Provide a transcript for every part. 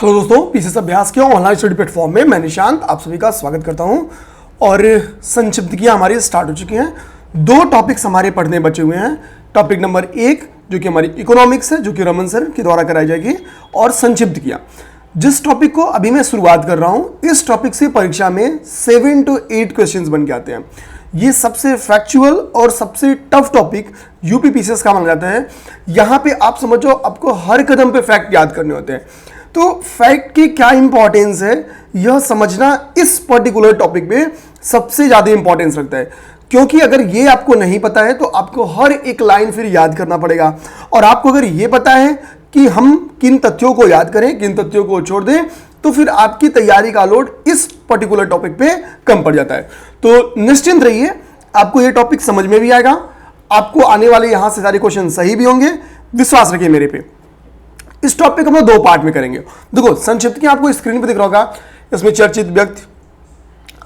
Hello दोस्तों, PCS अभ्यास के ऑनलाइन स्टडी प्लेटफॉर्म में मैं निशांत आप सभी का स्वागत करता हूं। और संक्षिप्तकियां हमारी स्टार्ट हो चुकी हैं। दो टॉपिक्स हमारे पढ़ने बचे हुए हैं। टॉपिक नंबर 1 जो कि हमारी इकोनॉमिक्स है, जो कि रमन सर के द्वारा कराई जाएगी, और संक्षिप्तकियां। जिस टॉपिक को अभी मैं शुरुआत कर रहा हूं, इस टॉपिक से परीक्षा में 7 to 8 क्वेश्चंस बन के आते हैं। ये सबसे फैक्चुअल और सबसे टफ टॉपिक यूपी पीसीएस का माना जाता है। यहां पे आप समझो, आपको हर कदम पे फैक्ट याद करने होते हैं। तो फैक्ट की क्या इंपॉर्टेंस है यह समझना इस पर्टिकुलर टॉपिक में सबसे ज्यादा इंपॉर्टेंस रखता है, क्योंकि अगर ये आपको नहीं पता है तो आपको हर एक लाइन फिर याद करना पड़ेगा। और आपको अगर ये पता है कि हम किन तथ्यों को याद करें, किन तथ्यों को छोड़ दें, तो फिर आपकी तैयारी का लोड इस पर्टिकुलर टॉपिक पे कम पड़ जाता है। तो निश्चिंत रहिए, आपको ये टॉपिक समझ में भी आएगा, आपको आने वाले यहां से सारे क्वेश्चन सही भी होंगे, विश्वास रखिए मेरे पे। इस टॉपिक हम लोग दो पार्ट में करेंगे। देखो, संक्षिप्त की आपको स्क्रीन पे दिख रहा होगा, इसमें चर्चित व्यक्ति,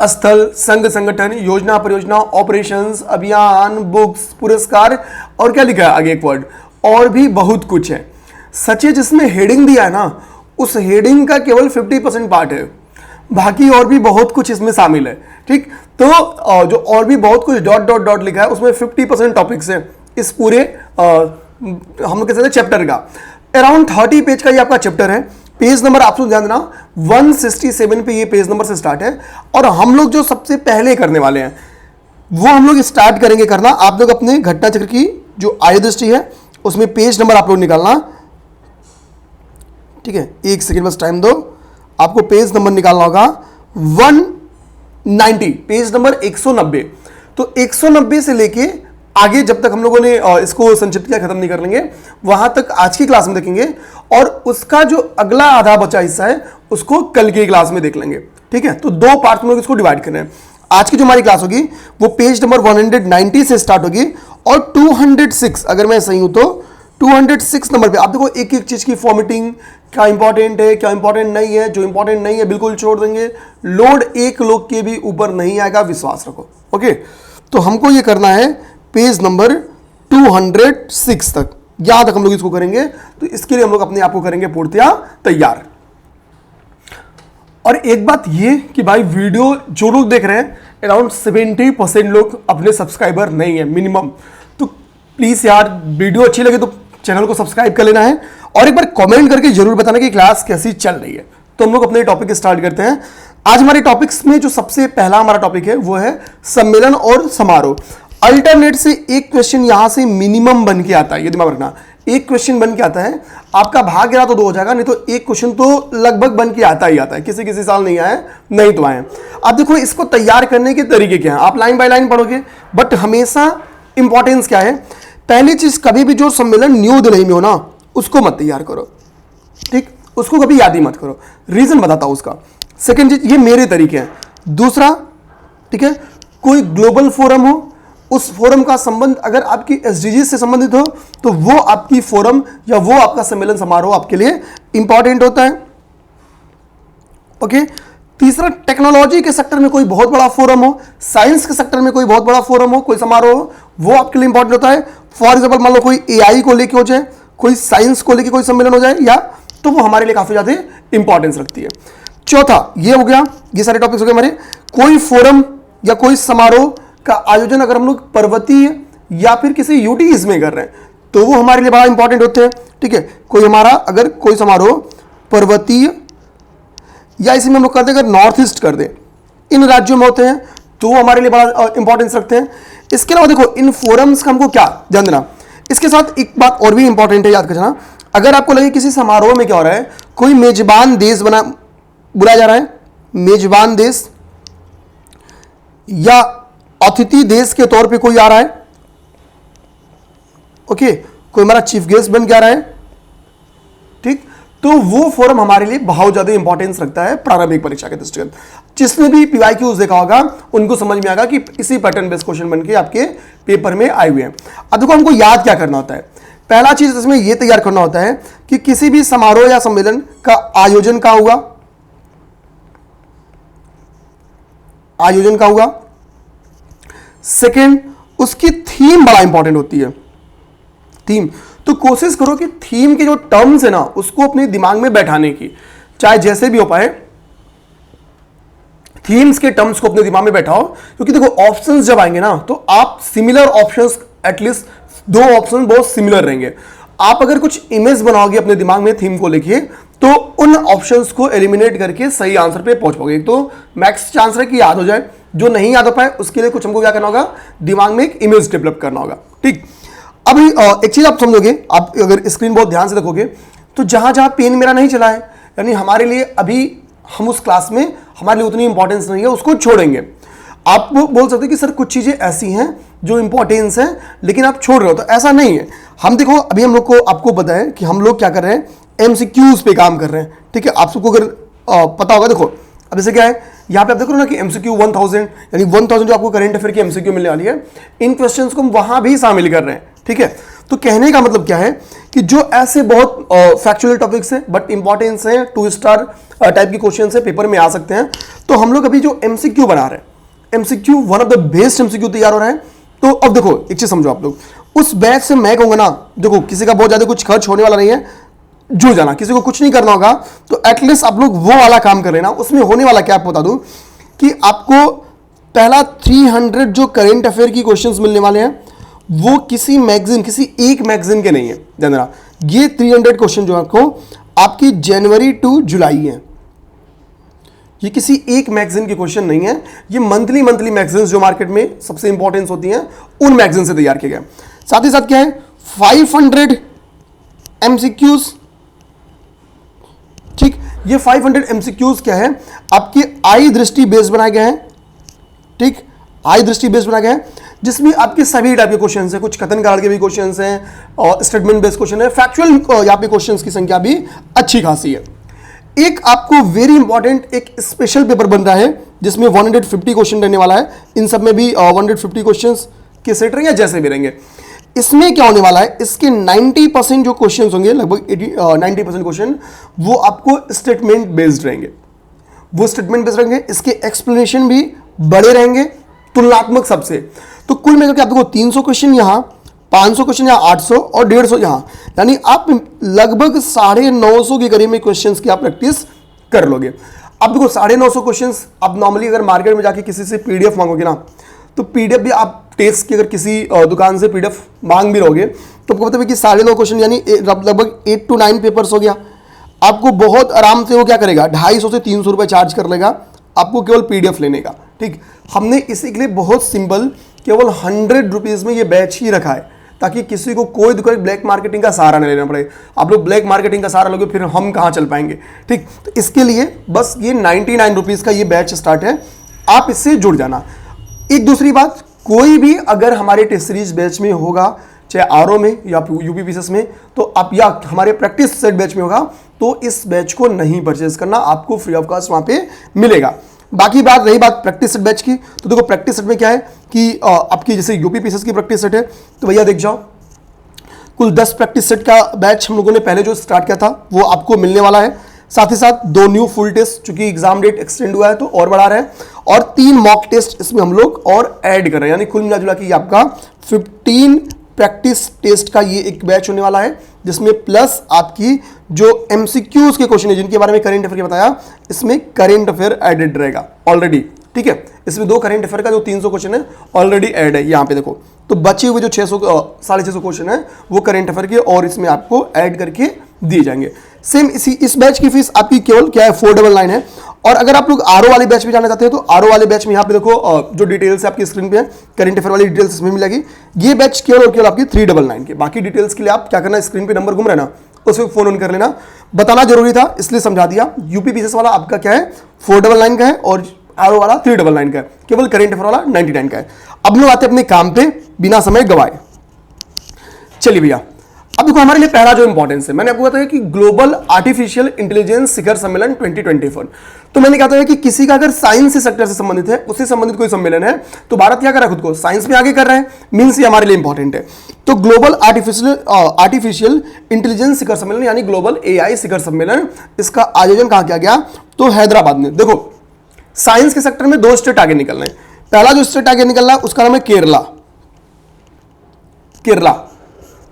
स्थल, संघ, संगठन, योजना, परियोजना, ऑपरेशंस, अभियान, बुक्स, पुरस्कार, और क्या लिखा है आगे एक वर्ड, और भी बहुत कुछ है। सच है, जिसमें हेडिंग दिया है ना, उस हेडिंग का केवल 50% पार्ट है, बाकी और भी बहुत कुछ इसमें शामिल है। ठीक, तो जो और भी बहुत कुछ डॉट डॉट डॉट लिखा है, उसमें 50% टॉपिक्स है इस पूरे हम लोग कह सकते हैं चैप्टर का। अराउंड 30 पेज का ये आपका चैप्टर है। पेज नंबर आप लोग ध्यान देना, 167 पे ये पेज नंबर से स्टार्ट है। और हम लोग जो सबसे पहले करने वाले हैं वो हम लोग स्टार्ट करेंगे करना, आप लोग अपने घटना चक्र की जो आय दृष्टि है उसमें पेज नंबर आप लोग निकालना। ठीक है, एक सेकेंड बस टाइम दो, आपको पेज नंबर निकालना होगा 190, पेज नंबर 190। तो 190 से लेके आगे जब तक हम लोगों ने इसको संक्षिप्त किया खत्म नहीं कर लेंगे, वहां तक आज की क्लास में देखेंगे, और उसका जो अगला आधा बचा हिस्सा है उसको कल की क्लास में देख लेंगे। ठीक है, तो दो पार्ट में इसको डिवाइड करना है। आज की जो हमारी क्लास होगी वो पेज नंबर 190 से स्टार्ट होगी, और 206 अगर मैं सही हूं तो 206 नंबर पे आप देखो एक एक चीज की फॉर्मेटिंग, क्या इंपॉर्टेंट है क्या इंपॉर्टेंट नहीं है। जो इंपॉर्टेंट नहीं है बिल्कुल छोड़ देंगे, लोड एक लोग के भी ऊपर नहीं आएगा, विश्वास रखो। ओके, तो हमको ये करना है पेज नंबर 206 तक, यहां तक हम लोग इसको करेंगे। तो इसके लिए हम लोग अपने आप को करेंगे पूर्णतया तैयार। और एक बात ये कि भाई वीडियो जो लोग देख रहे हैं, अराउंड 70% लोग अपने सब्सक्राइबर नहीं है मिनिमम। तो प्लीज यार, वीडियो अच्छी लगे तो चैनल को सब्सक्राइब कर लेना है, और एक बार कमेंट करके जरूर बताना कि क्लास कैसी चल रही है। तो हम लोग अपने टॉपिक स्टार्ट करते हैं। आज हमारे टॉपिक्स में जो सबसे पहला हमारा टॉपिक है वो है सम्मेलन और समारोह। अल्टरनेट से एक क्वेश्चन यहां से मिनिमम बन के आता है, ये दिमाग रखना। एक क्वेश्चन बन के आता है, आपका भाग गिरा तो 2 हो जाएगा, नहीं तो एक क्वेश्चन तो लगभग बन के आता ही आता है। किसी किसी साल नहीं आए, नहीं तो आए। अब देखो, इसको तैयार करने के तरीके क्या हैं, आप लाइन बाय लाइन पढ़ोगे, बट हमेशा इंपॉर्टेंस क्या है, पहली चीज, कभी भी जो सम्मेलन न्यू दिल्ली में हो ना, उसको मत तैयार करो। ठीक, उसको कभी याद ही मत करो। रीजन बताता हूं उसका। सेकेंड चीज, ये मेरे तरीके हैं। दूसरा, ठीक है, कोई ग्लोबल फोरम हो, उस फोरम का संबंध अगर आपकी एसडीजी से संबंधित हो तो वो आपकी फोरम या वो आपका सम्मेलन समारोह आपके लिए इंपॉर्टेंट होता है। ओके, तीसरा, टेक्नोलॉजी के सेक्टर में कोई बहुत बड़ा फोरम हो, साइंस के सेक्टर में कोई बहुत बड़ा फोरम हो, कोई समारोह हो, वो आपके लिए इंपॉर्टेंट होता है। फॉर एग्जाम्पल, मान लो कोई एआई को लेके हो जाए, कोई साइंस को लेके कोई सम्मेलन हो जाए, या तो वो हमारे लिए काफी ज्यादा इंपॉर्टेंस रखती है। चौथा, ये हो गया, ये सारे टॉपिक्स हो गए हमारे। कोई फोरम या कोई समारोह का आयोजन अगर हम लोग पर्वतीय या फिर किसी यूटीज में कर रहे हैं तो वो हमारे लिए बड़ा इंपॉर्टेंट होते हैं। ठीक है, कोई हमारा अगर कोई समारोह पर्वतीय या इसी में हम लोग करते हैं, अगर नॉर्थ ईस्ट कर दें, इन राज्यों में होते हैं तो वो हमारे लिए बड़ा इंपॉर्टेंस रखते हैं। इसके अलावा देखो, इन फोरम्स का हमको क्या ध्यान देना, इसके साथ एक बात और भी इंपॉर्टेंट है, याद करना। अगर आपको लगे किसी समारोह में क्या हो रहा है, कोई मेजबान देश बुलाया जा रहा है, मेजबान देश या अतिथि देश के तौर पे कोई आ रहा है, ओके, कोई हमारा चीफ गेस्ट बन के आ रहा है, ठीक, तो वो फोरम हमारे लिए बहुत ज्यादा इंपॉर्टेंस रखता है प्रारंभिक परीक्षा के दृष्टिगत। जिसने भी पीवाईक्यूज देखा होगा उनको समझ में आएगा कि इसी पैटर्न बेस्ड क्वेश्चन बन के आपके पेपर में आए हुए हैं। अब देखो, हमको याद क्या करना होता है। पहला चीज इसमें यह तैयार करना होता है कि किसी भी समारोह या सम्मेलन का आयोजन कहां हुआ, आयोजन कहां हुआ। सेकेंड, उसकी थीम बड़ा इंपॉर्टेंट होती है, थीम। तो कोशिश करो कि थीम के जो टर्म्स है ना उसको अपने दिमाग में बैठाने की। चाहे जैसे भी हो पाए थीम्स के टर्म्स को अपने दिमाग में बैठाओ, क्योंकि देखो ऑप्शंस जब आएंगे ना तो आप सिमिलर ऑप्शंस, एटलीस्ट 2 ऑप्शन बहुत सिमिलर रहेंगे। आप अगर कुछ इमेज बनाओगे अपने दिमाग में थीम को लेके तो उन ऑप्शंस को एलिमिनेट करके सही आंसर पे पहुंच पाओगे। तो मैक्स चांस है कि याद हो जाए, जो नहीं याद हो पाए उसके लिए कुछ हमको क्या करना होगा, दिमाग में एक इमेज डेवलप करना होगा। ठीक, अभी एक चीज आप समझोगे, आप अगर स्क्रीन बहुत ध्यान से देखोगे तो जहां जहां पेन मेरा नहीं चला है, यानी हमारे लिए अभी हम उस क्लास में हमारे लिए उतनी इंपॉर्टेंस नहीं है, उसको छोड़ेंगे। आप बोल सकते हैं कि सर कुछ चीजें ऐसी हैं जो इंपॉर्टेंस है लेकिन आप छोड़ रहे हो, तो ऐसा नहीं है। हम देखो अभी हम लोग को आपको पता है कि हम लोग क्या कर रहे हैं, एमसीक्यूज पे काम कर रहे हैं। ठीक है, आप सबको अगर पता होगा, देखो अब जैसे क्या है, यहाँ पे आप देखो ना कि एमसीक्यू 1000 यानी 1000 जो आपको करंट अफेयर की एमसीक्यू मिलने वाली है, इन क्वेश्चंस को हम वहां भी शामिल कर रहे हैं। ठीक है, तो कहने का मतलब क्या है कि जो ऐसे बहुत फैक्चुअल टॉपिक्स हैं बट इंपॉर्टेंस है, 2 स्टार टाइप की क्वेश्चन है, पेपर में आ सकते हैं, तो हम लोग अभी जो एमसीक्यू बना रहे हैं, MCQ one of the best MCQ तैयार हो रहा है। तो अब देखो एक चीज समझो, आप लोग उस बैच से मैं कहूंगा ना, देखो किसी का बहुत ज्यादा कुछ खर्च होने वाला नहीं है, जुड़ जाना, किसी को कुछ नहीं करना होगा, तो एटलीस्ट आप लोग वो वाला काम कर लेना। उसमें होने वाला क्या आपको बता दूं कि आपको पहला 300 जो करंट अफेयर की क्वेश्चंस मिलने वाले हैं वो किसी मैगजीन, किसी एक मैगजीन के नहीं है। ध्यान देना, ये 300 क्वेश्चन जो आपको आपकी जनवरी टू जुलाई है, ये किसी एक मैगजीन के क्वेश्चन नहीं है, ये मंथली मैगजीन्स जो मार्केट में सबसे इंपॉर्टेंस होती हैं उन मैगजीन से तैयार किए गए। साथ ही साथ क्या है, 500 एमसीक्यूज। ठीक, ये 500 एमसीक्यूज क्या है, आपकी आई दृष्टि बेस बनाए गए हैं। ठीक, आई दृष्टि बेस बनाया गया है, जिसमें आपके सभी टाइप के क्वेश्चन हैं, कुछ कथन काल के भी क्वेश्चन हैं और स्टेटमेंट बेस्ड क्वेश्चन है, फैक्चुअल यहाँ पे क्वेश्चंस की संख्या भी अच्छी खासी है। एक आपको वेरी इंपॉर्टेंट एक स्पेशल पेपर बन रहा है जिसमें 150 क्वेश्चन रहने वाला है। इन सब में भी 150 क्वेश्चंस के सेट रहेंगे, जैसे भी रहेंगे। इसमें क्या होने वाला है, इसके 90% जो क्वेश्चंस होंगे, लगभग 90% क्वेश्चन वो आपको स्टेटमेंट बेस्ड रहेंगे, वो स्टेटमेंट बेस्ड रहेंगे। इसके एक्सप्लेनेशन भी बड़े रहेंगे तुलनात्मक सबसे। तो कुल मिलाकर आपको 300 क्वेश्चन यहाँ, 500 क्वेश्चन यहाँ, 800 और 150 यहाँ, यानी आप लगभग 950 के करीब में क्वेश्चंस की आप प्रैक्टिस कर लोगे। अब देखो 950 क्वेश्चंस, आप नॉर्मली अगर मार्केट में जाके किसी से पीडीएफ मांगोगे ना, तो पीडीएफ भी आप टेस्ट की अगर किसी दुकान से पीडीएफ मांग भी रहोगे तो आपको पता है कि 950 क्वेश्चन यानी लगभग 8 to 9 पेपर्स हो गया। आपको बहुत आराम से वो क्या करेगा, 250 से 300 रुपये चार्ज कर लेगा आपको केवल पीडीएफ लेने का। ठीक, हमने इसी के लिए बहुत सिंपल केवल 100 रुपीज़ में ये बैच ही रखा है, ताकि किसी को कोई दुकान ब्लैक मार्केटिंग का सहारा नहीं लेना पड़े। आप लोग ब्लैक मार्केटिंग का सहारा लोगे फिर हम कहाँ चल पाएंगे। ठीक, तो इसके लिए बस ये 99 रुपीज़ का ये बैच स्टार्ट है, आप इससे जुड़ जाना। एक दूसरी बात, कोई भी अगर हमारे टेस्ट सीरीज बैच में होगा, चाहे आरओ में या यूपीपीसीएस में, तो आप या हमारे प्रैक्टिस सेट बैच में होगा, तो इस बैच को नहीं परचेज करना, आपको फ्री ऑफ कॉस्ट वहां पे मिलेगा। बाकी बात रही बात प्रैक्टिस सेट बैच की, तो देखो प्रैक्टिस सेट में क्या है कि आपकी जैसे यूपीपीसीएस की प्रैक्टिस सेट है, तो भैया देख जाओ कुल 10 प्रैक्टिस सेट का बैच हम लोगों ने पहले जो स्टार्ट किया था वो आपको मिलने वाला है। साथ ही साथ 2 न्यू फुल टेस्ट, चूंकि एग्जाम डेट एक्सटेंड हुआ है तो और बढ़ा रहे हैं, और 3 मॉक टेस्ट इसमें हम लोग और ऐड कर रहे हैं, यानी कुल मिला जुला के आपका 15 प्रैक्टिस टेस्ट का ये एक बैच होने वाला है, जिसमें प्लस आपकी जो एमसीक्यूज के क्वेश्चन है जिनके बारे में करंट अफेयर बताया, इसमें करंट अफेयर एडेड रहेगा ऑलरेडी। ठीक है, इसमें 2 करंट अफेयर का जो 300 क्वेश्चन है ऑलरेडी ऐड है यहाँ पे देखो। तो बचे हुए जो 600 क्वेश्चन है वो करंट अफेयर के और इसमें आपको ऐड करके दिए जाएंगे। सेम इस बैच की फीस आपकी केवल क्या है 499 है। और अगर आप लोग आरओ वाले बैच में जाना चाहते हैं तो आरओ वाले बैच में यहाँ पे देखो जो डिटेल्स है आपकी स्क्रीन पे है, करंट अफेयर वाली डिटेल्स इसमें मिलेगी। ये बैच केवल और केवल आपकी 399 के। बाकी डिटेल्स के लिए आप क्या करना, स्क्रीन पे नंबर घूम रहे ना, उसमें फोन ऑन कर लेना। बताना जरूरी था इसलिए समझा दिया। यूपीपीसीएस वाला आपका क्या है 499 का है और आरओ वाला 399 का है, केवल करंट अफेयर वाला 99 का है। अब लोग आते हैं अपने काम पे बिना समय गवाए। चलिए भैया, अब देखो हमारे लिए पहला जो इंपॉर्टेंस है, मैंने आपको बताया कि ग्लोबल आर्टिफिशियल इंटेलिजेंस शिखर सम्मेलन 2024। तो मैंने कहा था कि किसी का अगर साइंस से सेक्टर से संबंधित है, उससे संबंधित कोई सम्मेलन है, तो भारत क्या कर रहा है, खुद को साइंस में आगे कर रहा है, मीन्स ये हमारे लिए इंपॉर्टेंट है। तो ग्लोबल आर्टिफिशियल इंटेलिजेंस शिखर सम्मेलन यानी ग्लोबल एआई शिखर सम्मेलन, इसका आयोजन कहाँ किया गया, तो हैदराबाद में। देखो साइंस के सेक्टर में 2 स्टेट आगे निकल रहे हैं। पहला जो स्टेट आगे निकल रहा है उसका नाम है केरला।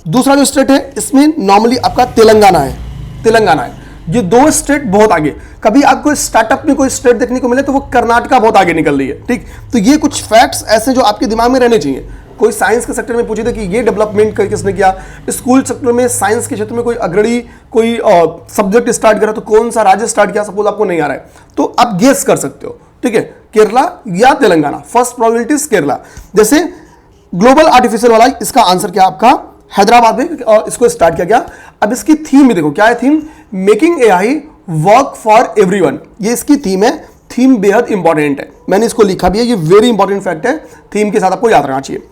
दूसरा जो स्टेट है इसमें नॉर्मली आपका तेलंगाना है। ये 2 स्टेट बहुत आगे। कभी आपको स्टार्टअप में कोई स्टेट देखने को मिले तो वो कर्नाटका बहुत आगे निकल रही है, ठीक। तो ये कुछ फैक्ट्स ऐसे जो आपके दिमाग में रहने चाहिए। कोई साइंस के सेक्टर में पूछे थे कि ये डेवलपमेंट किसने किया, स्कूल सेक्टर में साइंस के क्षेत्र में कोई अग्रणी कोई सब्जेक्ट स्टार्ट करा तो कौन सा राज्य स्टार्ट किया, सपोज आपको नहीं आ रहा है तो आप गेस कर सकते हो, ठीक है, केरला या Telangana. First probability is Kerala. जैसे ग्लोबल आर्टिफिशियल वाला, इसका आंसर क्या आपका हैदराबाद में इसको स्टार्ट किया गया। अब इसकी थीम भी देखो, क्या है theme, making AI work for everyone, ये इसकी थीम है। थीम बेहद इंपॉर्टेंट है, मैंने इसको लिखा भी है, ये वेरी इंपॉर्टेंट फैक्ट है, थीम के साथ आपको याद रखना चाहिए।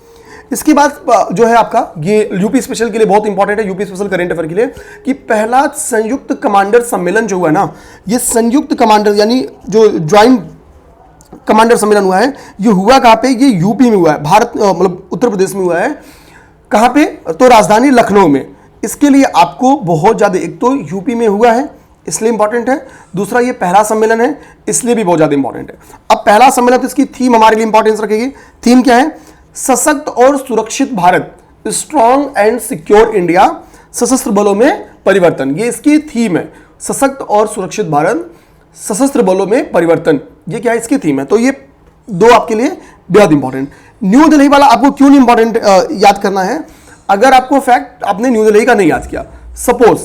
इसके बाद जो है आपका ये यूपी स्पेशल के लिए बहुत इंपॉर्टेंट है, यूपी स्पेशल करेंट अफेयर के लिए, कि पहला संयुक्त कमांडर सम्मेलन जो हुआ है ना, ये संयुक्त कमांडर यानी जो ज्वाइंट कमांडर सम्मेलन हुआ है, ये हुआ कहां पे, ये यूपी में हुआ है, भारत मतलब उत्तर प्रदेश में हुआ है। कहां पे, तो राजधानी लखनऊ में। इसके लिए आपको बहुत ज्यादा, एक तो यूपी में हुआ है इसलिए इंपॉर्टेंट है, दूसरा ये पहला सम्मेलन है इसलिए भी बहुत ज्यादा इंपॉर्टेंट है। अब पहला सम्मेलन, तो इसकी थीम हमारे लिए इंपॉर्टेंस रखेगी। थीम क्या है, सशक्त और सुरक्षित Bharat, strong and secure India, सशस्त्र बलों में परिवर्तन, ये इसकी थीम है। सशक्त और सुरक्षित भारत, सशस्त्र बलों में परिवर्तन, ये क्या है, इसकी थीम है। तो ये 2 आपके लिए बेहद इंपॉर्टेंट। न्यू दिल्ली वाला आपको क्यों नहीं इंपॉर्टेंट याद करना है, अगर आपको फैक्ट आपने न्यू दिल्ली का नहीं याद किया, सपोज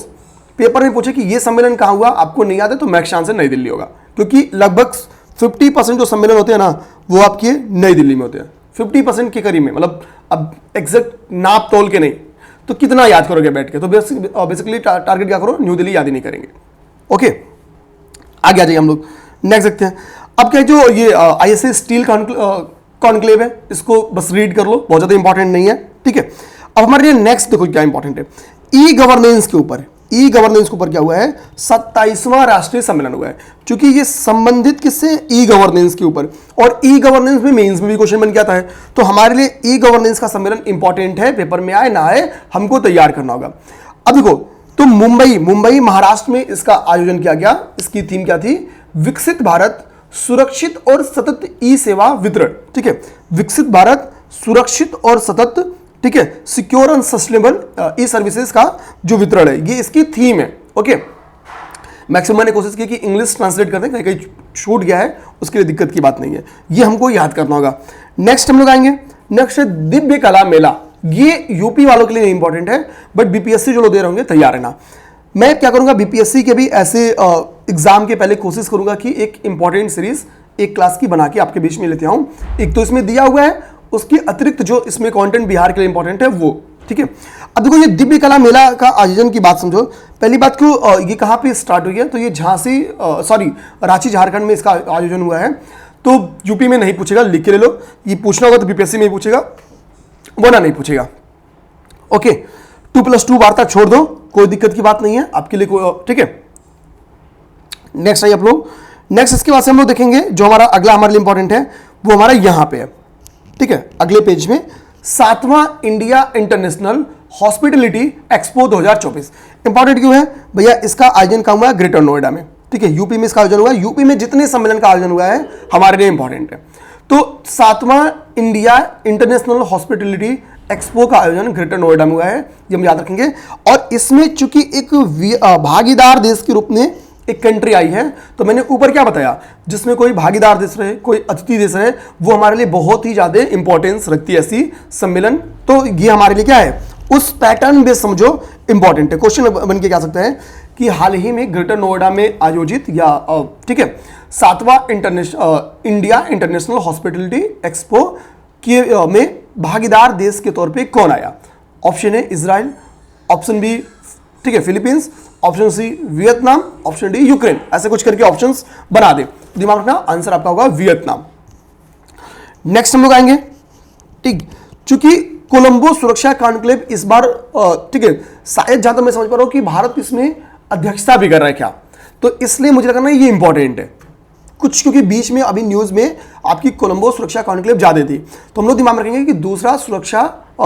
पेपर में पूछे कि ये सम्मेलन कहां हुआ, आपको नहीं याद है, तो मैक्स आंसर नई दिल्ली होगा, क्योंकि लगभग 50% जो सम्मेलन होते हैं ना वो आपके नई दिल्ली में होते हैं, 50% के करीब में, मतलब अब एग्जैक्ट नाप तोल के नहीं, तो कितना याद करोगे बैठ के, तो बेसिकली टारगेट क्या करो, न्यू दिल्ली याद ही नहीं करेंगे। ओके, आगे आ जाइए हम लोग, नेक्स्ट देखते हैं। अब क्या जो ये आईएसए स्टील कॉन्क्लेव है, इसको बस रीड कर लो, बहुत ज्यादा इंपॉर्टेंट नहीं है, ठीक है। अब हमारे लिए नेक्स्ट देखो क्या इंपॉर्टेंट है, ई गवर्नेंस के ऊपर, ई गवर्नेंस के ऊपर क्या हुआ है, 27वां राष्ट्रीय सम्मेलन हुआ है। क्योंकि ये संबंधित किससे, ई गवर्नेंस के ऊपर, और ई गवर्नेंस में मेंस में भी क्वेश्चन बन के आता है, तो हमारे लिए ई गवर्नेंस का सम्मेलन इंपॉर्टेंट है, पेपर में आए ना आए हमको तैयार करना होगा। अब देखो, तो मुंबई महाराष्ट्र में इसका आयोजन किया गया। इसकी थीम क्या थी, विकसित भारत, सुरक्षित और सतत ई सेवा वितरण, ठीक है, विकसित भारत, सुरक्षित और सतत, ठीक है, secure and sustainable E services का जो वितरण है, ये इसकी थीम है। ओके, मैक्सिमम मैंने कोशिश की कि इंग्लिश ट्रांसलेट कर दें, कहीं कहीं छूट गया है उसके लिए दिक्कत की बात नहीं है, ये हमको याद करना होगा। नेक्स्ट हम लोग आएंगे, नेक्स्ट है दिव्य कला मेला। ये यूपी वालों के लिए इंपॉर्टेंट है, बट बीपीएससी जो लोग दे रहे होंगे तैयार रहना। मैं क्या करूंगा, बीपीएससी के भी ऐसे एग्जाम के पहले कोशिश करूंगा कि एक इंपॉर्टेंट सीरीज एक क्लास की बना के आपके बीच में लेते आऊं। एक तो इसमें दिया हुआ है, उसके अतिरिक्त जो इसमें कंटेंट बिहार के लिए इंपॉर्टेंट है वो, ठीक है। अब देखो, ये दिव्य कला मेला का आयोजन की बात समझो। पहली बात क्यों, ये कहां पे स्टार्ट हुई है, तो ये रांची झारखंड में इसका आयोजन हुआ है। तो यूपी में नहीं पूछेगा, लिख के ले लो, ये पूछना होगा तो बीपीएससी में ही पूछेगा, वरना नहीं पूछेगा। ओके, 2+2 वार्ता छोड़ दो, कोई दिक्कत की बात नहीं है आपके लिए, ठीक है। नेक्स्ट आइए आप लोग, नेक्स्ट इसके बाद से हम लोग देखेंगे जो हमारा अगला हमारे लिए इंपॉर्टेंट है, वो हमारा यहां पे है, ठीक है, अगले पेज में, 7वां India international hospitality expo 2024। Important क्यों है भैया, इसका आयोजन कहाँ हुआ है, ग्रेटर नोएडा में, ठीक है, यूपी में इसका आयोजन हुआ है। यूपी में जितने सम्मेलन का आयोजन हुआ है हमारे लिए इंपॉर्टेंट है। तो 7वां इंडिया इंटरनेशनल हॉस्पिटलिटी एक्सपो का आयोजन ग्रेटर नोएडा में हुआ है, ये हम याद रखेंगे। और इसमें चूंकि एक भागीदार देश के रूप में एक कंट्री आई है, तो मैंने ऊपर क्या बताया, जिसमें कोई भागीदार देश रहे, कोई अतिथि देश रहे, वो हमारे लिए बहुत ही ज्यादा इंपॉर्टेंस रखती है ऐसी सम्मेलन। तो ये हमारे लिए क्या है, उस पैटर्न बेस समझो इंपॉर्टेंट है। क्वेश्चन बन के क्या सकता है कि हाल ही में ग्रेटर नोएडा में आयोजित या ठीक है 7वां इंडिया इंटरनेशनल हॉस्पिटलिटी एक्सपो में भागीदार देश के तौर पे कौन आया। Option A Israel, option B ठीक है Philippines, option C Vietnam, option D Ukraine, ऐसे कुछ करके ऑप्शंस बना दे, दिमाग रखना, आंसर आपका होगा वियतनाम। नेक्स्ट हम लोग आएंगे, ठीक, चूंकि कोलंबो सुरक्षा कॉन्क्लेव इस बार ठीक है, शायद जहां तक मैं समझ पा रहा हूं कि भारत इसमें अध्यक्षता भी कर रहा है क्या, तो इसलिए मुझे लगना है ये इंपॉर्टेंट है कुछ, क्योंकि बीच में अभी न्यूज में आपकी कोलंबो सुरक्षा कॉन्क्लेव ज्यादा थी, तो हम लोग दिमाग में रखेंगे कि दूसरा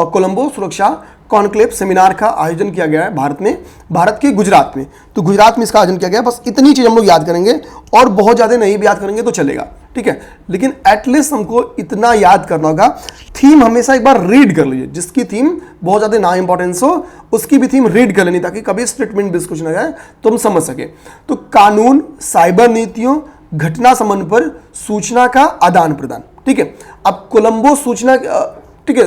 कोलंबो सुरक्षा कॉन्क्लेव सेमिनार का आयोजन किया गया है भारत में, भारत के गुजरात में, तो गुजरात में इसका आयोजन किया गया। बस इतनी चीज हम लोग याद करेंगे और बहुत ज्यादा नहीं भी याद करेंगे तो चलेगा, ठीक है, लेकिन एटलीस्ट हमको इतना याद करना होगा, थीम हमेशा एक बार रीड कर लीजिए, जिसकी थीम बहुत ज़्यादा ना इंपॉर्टेंस हो उसकी भी थीम रीड कर लेनी, ताकि कभी स्टेटमेंट बेस्ड क्वेश्चन आ जाए तो हम समझ सके। तो कानून, साइबर नीतियों, घटना संबंध पर सूचना का आदान प्रदान, ठीक है। अब कोलंबो सूचना, ठीक है,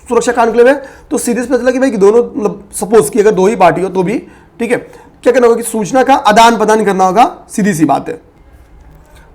सुरक्षा कानून के लिए तो सीरीज पता चला कि भाई दोनों, मतलब सपोज कि अगर दो ही पार्टी हो तो भी, ठीक है, क्या करना होगा कि सूचना का आदान प्रदान करना होगा, सीधी सी बात है।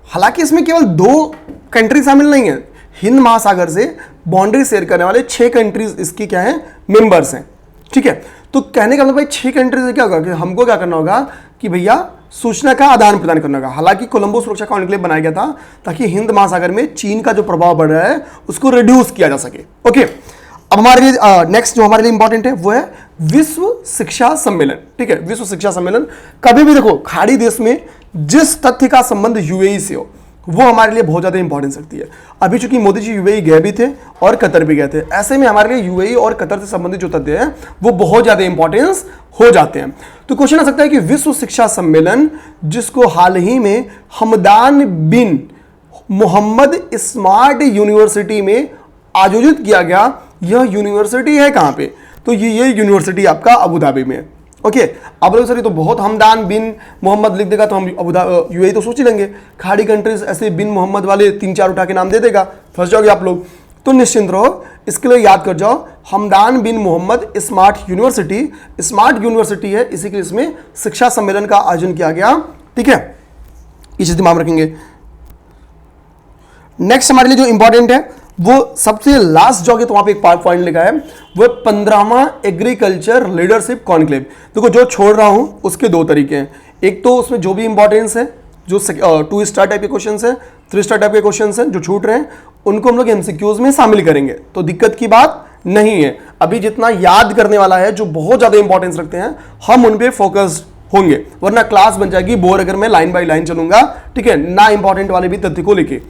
हालांकि इसमें केवल 2 कंट्री शामिल नहीं है, हिंद महासागर से बाउंड्री शेयर करने वाले 6 कंट्रीज इसकी क्या है, मेंबर्स हैं, ठीक है। तो कहने का मतलब भाई 6 कंट्री से क्या होगा कि हमको क्या करना होगा कि भैया सूचना का आदान प्रदान करना होगा। हालांकि कोलंबो सुरक्षा कानून के लिए बनाया गया था ताकि हिंद महासागर में चीन का जो प्रभाव बढ़ रहा है उसको रिड्यूस किया जा सके। ओके, अब हमारे लिए नेक्स्ट जो हमारे लिए इंपॉर्टेंट है वो है विश्व शिक्षा सम्मेलन, ठीक है। विश्व शिक्षा सम्मेलन, कभी भी देखो खाड़ी देश में जिस तथ्य का संबंध यूएई से हो वो हमारे लिए बहुत ज्यादा इंपॉर्टेंस रखती है। अभी चूंकि मोदी जी यूएई गए भी थे और कतर भी गए थे, ऐसे में हमारे लिए यूएई और कतर से संबंधित जो तथ्य है वो बहुत ज्यादा इंपॉर्टेंस हो जाते हैं। तो क्वेश्चन आ सकता है कि विश्व शिक्षा सम्मेलन जिसको हाल ही में हमदान बिन मोहम्मद स्मार्ट यूनिवर्सिटी में आयोजित किया गया, यह यूनिवर्सिटी है कहां पे, तो ये यूनिवर्सिटी आपका अबू धाबी में है। ओके, अब लोग सर ये तो बहुत हमदान बिन मोहम्मद लिख देगा तो हम यूएई तो सोच ही लेंगे, खाड़ी कंट्रीज ऐसे बिन मोहम्मद वाले 3-4 उठा के नाम दे देगा, फंस जाओगे आप लोग। तो निश्चिंत रहो, इसके लिए याद कर जाओ हमदान बिन मोहम्मद स्मार्ट यूनिवर्सिटी है, इसी के लिए इसमें शिक्षा सम्मेलन का आयोजन किया गया, ठीक है, इस दिमाग में रखेंगे। नेक्स्ट हमारे लिए जो इंपॉर्टेंट है वो सबसे लास्ट जो तो वहां पे एक पॉइंट लिखा है, वो 15वां एग्रीकल्चर लीडरशिप कॉन्क्लेव। देखो जो छोड़ रहा हूं उसके 2 तरीके हैं, एक तो उसमें जो भी इंपॉर्टेंस है, जो 2 स्टार टाइप के क्वेश्चंस हैं, 3 स्टार टाइप के क्वेश्चंस हैं जो छूट रहे हैं उनको हम लोग एमसीक्यूज में शामिल करेंगे, तो दिक्कत की बात नहीं है। अभी जितना याद करने वाला है जो बहुत ज्यादा इंपॉर्टेंस रखते हैं हम उन पे फोकस्ड होंगे, वरना क्लास बन जाएगी बोर अगर मैं लाइन बाय लाइन चलूंगा, ठीक है, ना इंपॉर्टेंट वाले भी तथ्य को लेके।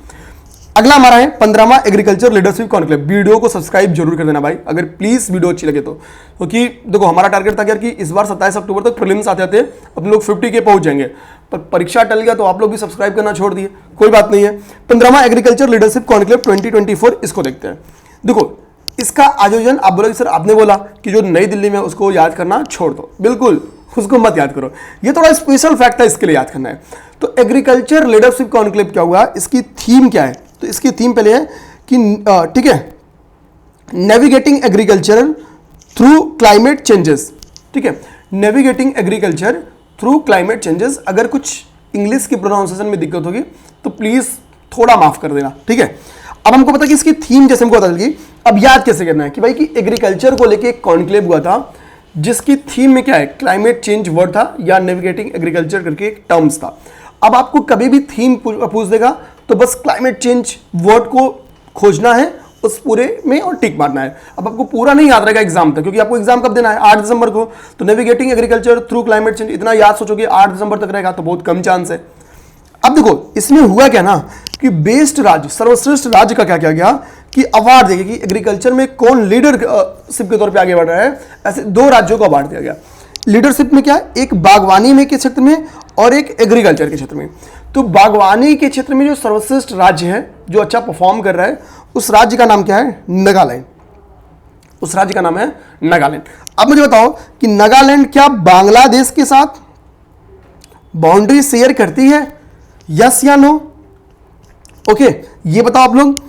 अगला हमारा है 15वां एग्रीकल्चर लीडरशिप कॉन्क्लेव। वीडियो को सब्सक्राइब जरूर कर देना भाई, अगर प्लीज वीडियो अच्छी लगे तो, क्योंकि देखो हमारा टारगेट था यार कि इस बार 27 अक्टूबर तक प्रीलिम्स आते आते अपन लोग 50 के पहुंच जाएंगे, पर परीक्षा टल गया तो आप लोग भी सब्सक्राइब करना छोड़ दिए, कोई बात नहीं है। 15वां एग्रीकल्चर लीडरशिप कॉन्क्लेव 2024, इसको देखते हैं। देखो इसका आयोजन, आप बोलोगे सर आपने बोला कि जो नई दिल्ली में उसको याद करना छोड़ दो, बिल्कुल उसको मत याद करो, ये थोड़ा स्पेशल फैक्ट है, इसके लिए याद करना है। तो एग्रीकल्चर लीडरशिप कॉन्क्लेव क्या हुआ, इसकी थीम क्या है, तो इसकी थीम पहले है कि ठीक है, navigating agriculture through climate changes, ठीक है, navigating agriculture through climate changes. अगर कुछ इंग्लिश की प्रोनाउंसिएशन में दिक्कत होगी तो प्लीज थोड़ा माफ कर देना, ठीक है। अब हमको पता कि इसकी थीम जैसे हमको पता चल गई, अब याद कैसे करना है कि भाई कि एग्रीकल्चर को लेके एक कॉन्क्लेव हुआ था जिसकी थीम में क्या है, क्लाइमेट चेंज वर्ड था या नेविगेटिंग एग्रीकल्चर करके एक टर्म्स था। अब आपको कभी भी थीम पूछ देगा तो बस क्लाइमेट चेंज वर्ड को खोजना है उस पूरे में और टिक मारना है। अब आपको पूरा नहीं याद रहेगा एग्जाम तक, क्योंकि आपको एग्जाम कब देना है, 8 दिसंबर को, तो navigating agriculture through climate change इतना याद सोचोगे 8 दिसंबर तक रहेगा तो बहुत कम चांस है। अब देखो इसमें हुआ क्या ना कि बेस्ट राज्य, सर्वश्रेष्ठ राज्य का क्या किया गया कि अवार्ड देगा कि एग्रीकल्चर में कौन लीडरशिप के तौर पे आगे बढ़ रहा है, ऐसे 2 राज्यों को अवार्ड दिया गया। लीडरशिप में क्या, एक बागवानी में के क्षेत्र में और एक एग्रीकल्चर के क्षेत्र में। तो बागवानी के क्षेत्र में जो सर्वश्रेष्ठ राज्य है, जो अच्छा परफॉर्म कर रहा है, उस राज्य का नाम क्या है, नागालैंड। उस राज्य का नाम है नागालैंड। अब मुझे बताओ कि नागालैंड क्या बांग्लादेश के साथ बाउंड्री शेयर करती है, यस या नो? ओके, ये बताओ आप लोग।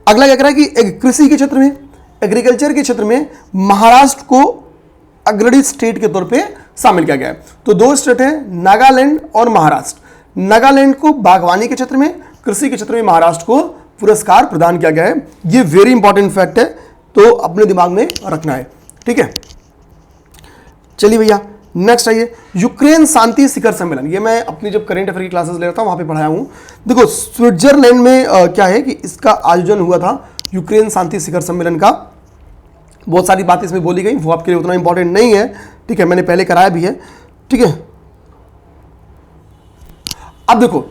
अगला क्या कह रहा है कि कृषि के क्षेत्र में, एग्रीकल्चर के क्षेत्र में महाराष्ट्र को अग्रणी स्टेट के तौर पे शामिल किया गया है। तो 2 स्टेट है, नागालैंड और महाराष्ट्र। नागालैंड को बागवानी के क्षेत्र में, कृषि के क्षेत्र में महाराष्ट्र को पुरस्कार प्रदान किया गया है। ये वेरी इंपॉर्टेंट फैक्ट है, तो अपने दिमाग में रखना है, ठीक है। चलिए भैया नेक्स्ट आइए, यूक्रेन शांति शिखर सम्मेलन। ये मैं अपनी जब करेंट अफेयर की क्लासेस ले रहा था वहां पे पढ़ाया हूं। देखो स्विट्जरलैंड में क्या है कि इसका आयोजन हुआ था, यूक्रेन शांति शिखर सम्मेलन का। बहुत सारी बातें इसमें बोली गई, वो आपके लिए उतना इंपॉर्टेंट नहीं है, ठीक है, मैंने पहले कराया भी है, ठीक है। अब देखो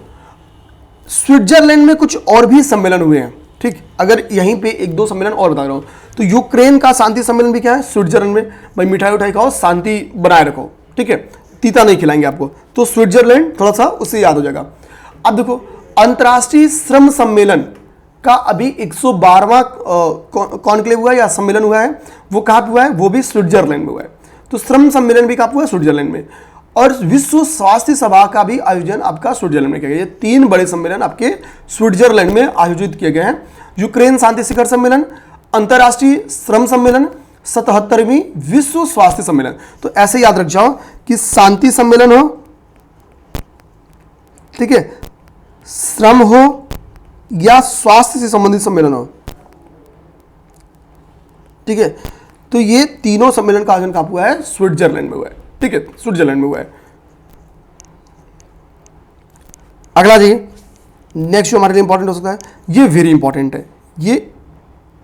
स्विट्जरलैंड में कुछ और भी सम्मेलन हुए हैं, ठीक। अगर यहीं पे 1-2 सम्मेलन और बता रहा हूं, तो यूक्रेन का शांति सम्मेलन भी क्या है, स्विट्जरलैंड में। भाई मिठाई उठाई खाओ, शांति बनाए रखो, ठीक है, तीता नहीं खिलाएंगे आपको, तो स्विट्जरलैंड थोड़ा सा उससे याद हो जाएगा। अब देखो अंतर्राष्ट्रीय श्रम सम्मेलन का अभी 112वां कॉन्क्लेव हुआ है या सम्मेलन हुआ है, वो कहाँ पे हुआ है? वो भी स्विट्जरलैंड में हुआ है। तो श्रम सम्मेलन भी कहाँ हुआ है? स्विट्जरलैंड में। और विश्व स्वास्थ्य सभा का भी आयोजन आपका स्विट्जरलैंड में किया गया। ये 3 बड़े सम्मेलन आपके स्विट्जरलैंड में आयोजित किए गए हैं। यूक्रेन शांति शिखर सम्मेलन, अंतर्राष्ट्रीय श्रम सम्मेलन, 77वीं विश्व स्वास्थ्य सम्मेलन। तो ऐसे याद रख जाओ कि शांति सम्मेलन हो, ठीक है, श्रम हो या स्वास्थ्य से संबंधित सम्मेलन हो, ठीक है। तो ये तीनों सम्मेलन का आयोजन कहां हुआ है? स्विट्जरलैंड में हुआ है, ठीक है, स्विट्जरलैंड में हुआ है। अगला जी, नेक्स्ट जो हमारे लिए इंपॉर्टेंट हो सकता है, ये वेरी इंपॉर्टेंट है। ये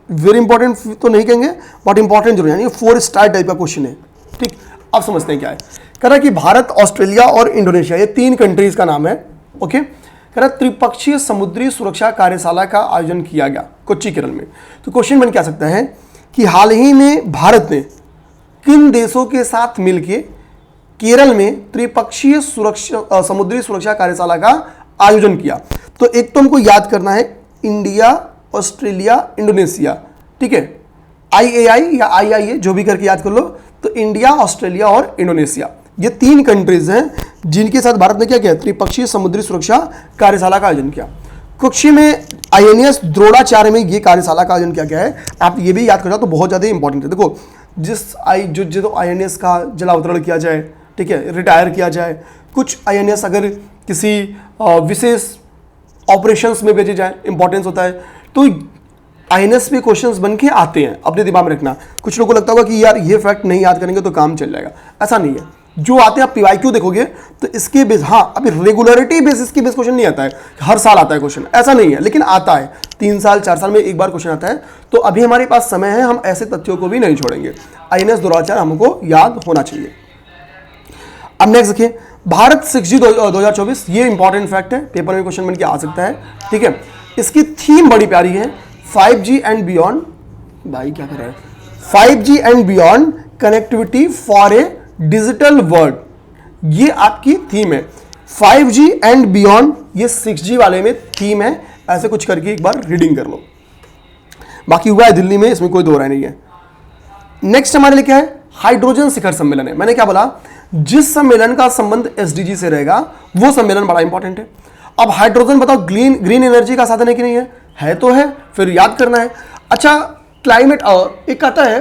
वेरी इंपॉर्टेंट तो नहीं कहेंगे बट इंपॉर्टेंट जरूर, यानी 4 स्टार टाइप का क्वेश्चन है, ठीक। अब समझते हैं क्या है। कह रहा है कि भारत, ऑस्ट्रेलिया और इंडोनेशिया, ये 3 कंट्रीज का नाम है, ओके। कह रहा त्रिपक्षीय समुद्री सुरक्षा कार्यशाला का आयोजन किया गया कोच्चि केरल में। तो क्वेश्चन बन क्या सकता है कि हाल ही में भारत ने किन देशों के साथ मिलकर केरल में त्रिपक्षीय समुद्री सुरक्षा कार्यशाला का आयोजन किया? तो एक तो हमको याद करना है इंडिया, ऑस्ट्रेलिया, इंडोनेशिया, ठीक है। IAI या IIA जो भी करके याद कर लो। तो इंडिया, ऑस्ट्रेलिया और इंडोनेशिया, ये 3 कंट्रीज हैं जिनके साथ भारत ने क्या किया? त्रिपक्षीय समुद्री सुरक्षा कार्यशाला का आयोजन किया। कोच्चि में INS द्रोणाचार्य में ये कार्यशाला का आयोजन किया गया है। आप ये भी याद कर जाओ तो बहुत ज़्यादा इंपॉर्टेंट है। देखो, जो INS का जलावतरण किया जाए, ठीक है, रिटायर किया जाए, कुछ INS अगर किसी विशेष ऑपरेशंस में भेजे जाए, इंपॉर्टेंस होता है, तो INS पे क्वेश्चंस बन के आते हैं, अपने दिमाग में रखना। कुछ लोगों को लगता होगा कि यार ये फैक्ट नहीं याद करेंगे तो काम चल जाएगा, ऐसा नहीं है। जो आते हैं आप PYQ देखोगे तो इसके बेस, हाँ अभी रेगुलरिटी बेसिस के बेस क्वेश्चन नहीं आता है, हर साल आता है क्वेश्चन, ऐसा नहीं है, लेकिन आता है 3 साल 4 साल में एक बार क्वेश्चन आता है। तो अभी हमारे पास समय है, हम ऐसे तथ्यों को भी नहीं छोड़ेंगे। INS द्रोणाचार्य हमको याद होना चाहिए। अब नेक्स्ट देखिए, भारत 6G 2024, ये इंपॉर्टेंट फैक्ट है, पेपर में क्वेश्चन बन के आ सकता है, ठीक है। इसकी थीम बड़ी प्यारी है, 5G एंड बियॉन्ड। भाई क्या कर रहा है? 5G and beyond connectivity for a digital world, ये आपकी थीम है। 5G एंड बियॉन्ड, ये 6G वाले में थीम है। ऐसे कुछ करके एक बार रीडिंग कर लो। बाकी हुआ है दिल्ली में, इसमें कोई दो राय नहीं है। नेक्स्ट हमारे लिए क्या है? हाइड्रोजन शिखर सम्मेलन है। मैंने क्या बोला? जिस सम्मेलन का संबंध SDG से रहेगा वो सम्मेलन बड़ा इंपॉर्टेंट है। अब हाइड्रोजन बताओ, ग्रीन एनर्जी का साधन है कि नहीं है? है तो है, फिर याद करना है। अच्छा, क्लाइमेट एक आता है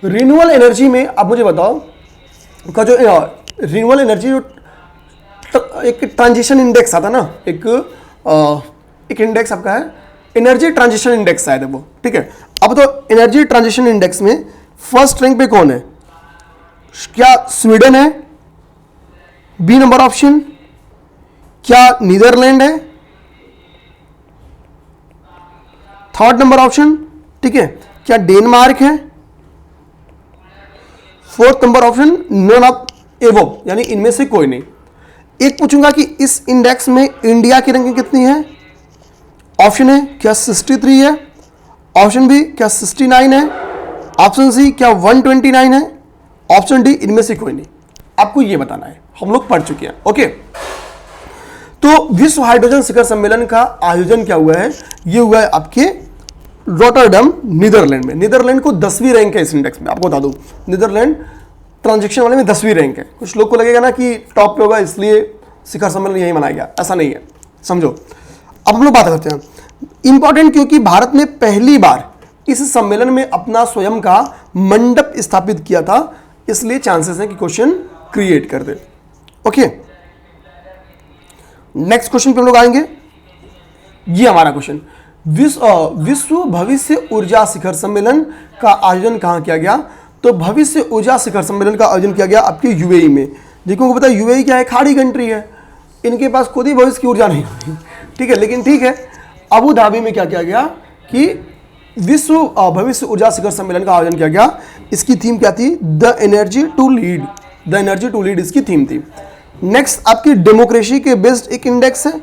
रिन्यूएबल एनर्जी में। अब मुझे बताओ का जो रिन्यूएबल एनर्जी, जो एक ट्रांजिशन इंडेक्स आता ना, एक इंडेक्स आपका है एनर्जी ट्रांजिशन इंडेक्स शायद है वो, ठीक है। अब तो एनर्जी ट्रांजिशन इंडेक्स में फर्स्ट रैंक पे कौन है? क्या स्वीडन है? B number option. क्या नीदरलैंड है? थर्ड नंबर ऑप्शन, ठीक है। क्या डेनमार्क है? Fourth number option none of above, यानी इनमें से कोई नहीं। एक पूछूंगा कि इस इंडेक्स में इंडिया की रैंकिंग कितनी है? ऑप्शन ए क्या 63 है? ऑप्शन बी क्या 69 है? ऑप्शन सी क्या 129 है? ऑप्शन डी इनमें से कोई नहीं। आपको यह बताना है, हम लोग पढ़ चुके हैं, ओके। तो विश्व हाइड्रोजन शिखर सम्मेलन का आयोजन क्या हुआ है? यह हुआ है आपके रॉटरडम, नीदरलैंड में। नीदरलैंड को 10वीं रैंक है इस इंडेक्स में। आपको बता दूं, नीदरलैंड ट्रांजैक्शन वाले में 10वीं रैंक है। कुछ लोग को लगेगा ना कि टॉप पे होगा इसलिए शिखर सम्मेलन यही मनाया गया, ऐसा नहीं है, समझो। अब हम लोग बात करते हैं इंपॉर्टेंट, क्योंकि भारत ने पहली बार इस सम्मेलन में अपना स्वयं का मंडप स्थापित किया था, इसलिए चांसेस हैं कि क्वेश्चन क्रिएट कर दे, ओके। नेक्स्ट क्वेश्चन पे हम लोग आएंगे। ये हमारा क्वेश्चन, विश्व भविष्य ऊर्जा शिखर सम्मेलन का आयोजन कहां किया गया? तो भविष्य ऊर्जा शिखर सम्मेलन का आयोजन किया गया आपके UAE में। जिनको पता है UAE क्या है? खाड़ी कंट्री है, इनके पास खुद ही भविष्य की ऊर्जा नहीं होती, ठीक है। लेकिन ठीक है, अबू धाबी में क्या किया गया कि विश्व भविष्य ऊर्जा शिखर सम्मेलन का आयोजन किया गया। इसकी थीम क्या थी? The energy to lead. The energy to lead इसकी थीम थी। नेक्स्ट आपकी डेमोक्रेसी के बेस्ड एक इंडेक्स है,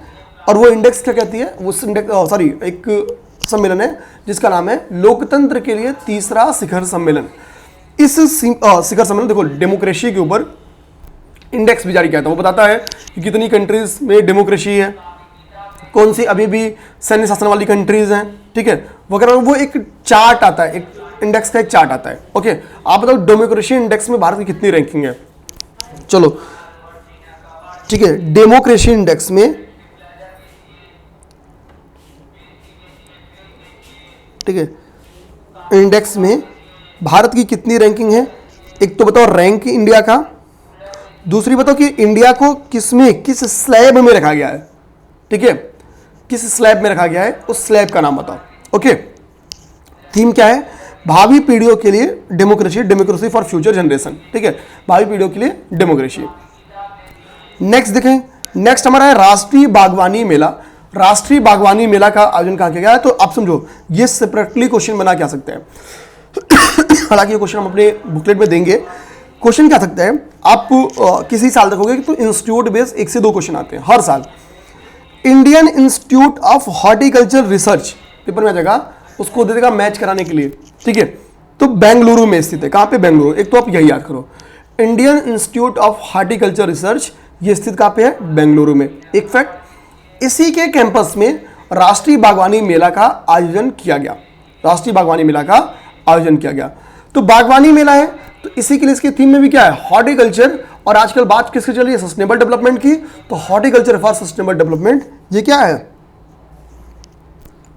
और वो इंडेक्स क्या कहती है? उस इंडेक्स एक सम्मेलन है जिसका नाम है लोकतंत्र के लिए तीसरा शिखर सम्मेलन। इस शिखर सम्मेलन, देखो डेमोक्रेसी के ऊपर इंडेक्स भी जारी किया था। वो बताता है कि कितनी कंट्रीज में डेमोक्रेसी है, कौन सी अभी भी सैन्य शासन वाली कंट्रीज हैं, ठीक है, वगैरह, वो एक चार्ट आता है, एक इंडेक्स का एक चार्ट आता है। ओके, आप बताओ डेमोक्रेसी इंडेक्स में भारत की कितनी रैंकिंग है? चलो ठीक है, डेमोक्रेसी इंडेक्स में, ठीक है, इंडेक्स में भारत की कितनी रैंकिंग है? एक तो बताओ रैंक इंडिया का, दूसरी बताओ कि इंडिया को किसमें, किस स्लैब में रखा गया है, ठीक है, किस स्लैब में रखा गया है, उस स्लैब का नाम बताओ। ओके, थीम क्या है? भावी पीढ़ियों के लिए democracy, democracy for future generation, ठीक है, भावी पीढ़ियों के लिए डेमोक्रेसी। नेक्स्ट देखें, नेक्स्ट हमारा है राष्ट्रीय बागवानी मेला। राष्ट्रीय बागवानी मेला का आयोजन कहाँ किया गया है? तो आप समझो ये सेपरेटली क्वेश्चन बना क्या सकते हैं हालांकि ये क्वेश्चन हम अपने बुकलेट में देंगे। क्वेश्चन क्या सकता है, आप किसी साल देखोगे तो इंस्टीट्यूट बेस्ड 1 से 2 क्वेश्चन आते हैं हर साल। Indian institute of horticulture research paper में आ जाएगा, उसको दे देगा मैच कराने के लिए, ठीक है। तो बेंगलुरु में स्थित है। कहाँ पे? बेंगलुरु। एक तो आप यही याद करो, Indian institute of horticulture research, ये स्थित कहाँ पे है? बेंगलुरु में। एक फैक्ट, इसी के कैंपस में राष्ट्रीय बागवानी मेला का आयोजन किया गया। राष्ट्रीय बागवानी मेला का आयोजन किया गया। तो बागवानी मेला है तो इसी के लिए इसके थीम में भी क्या है? हॉर्टिकल्चर। और आजकल बात किसकी चल रही है? सस्टेनेबल डेवलपमेंट की। तो हॉर्टिकल्चर फॉर सस्टेनेबल डेवलपमेंट, ये क्या है?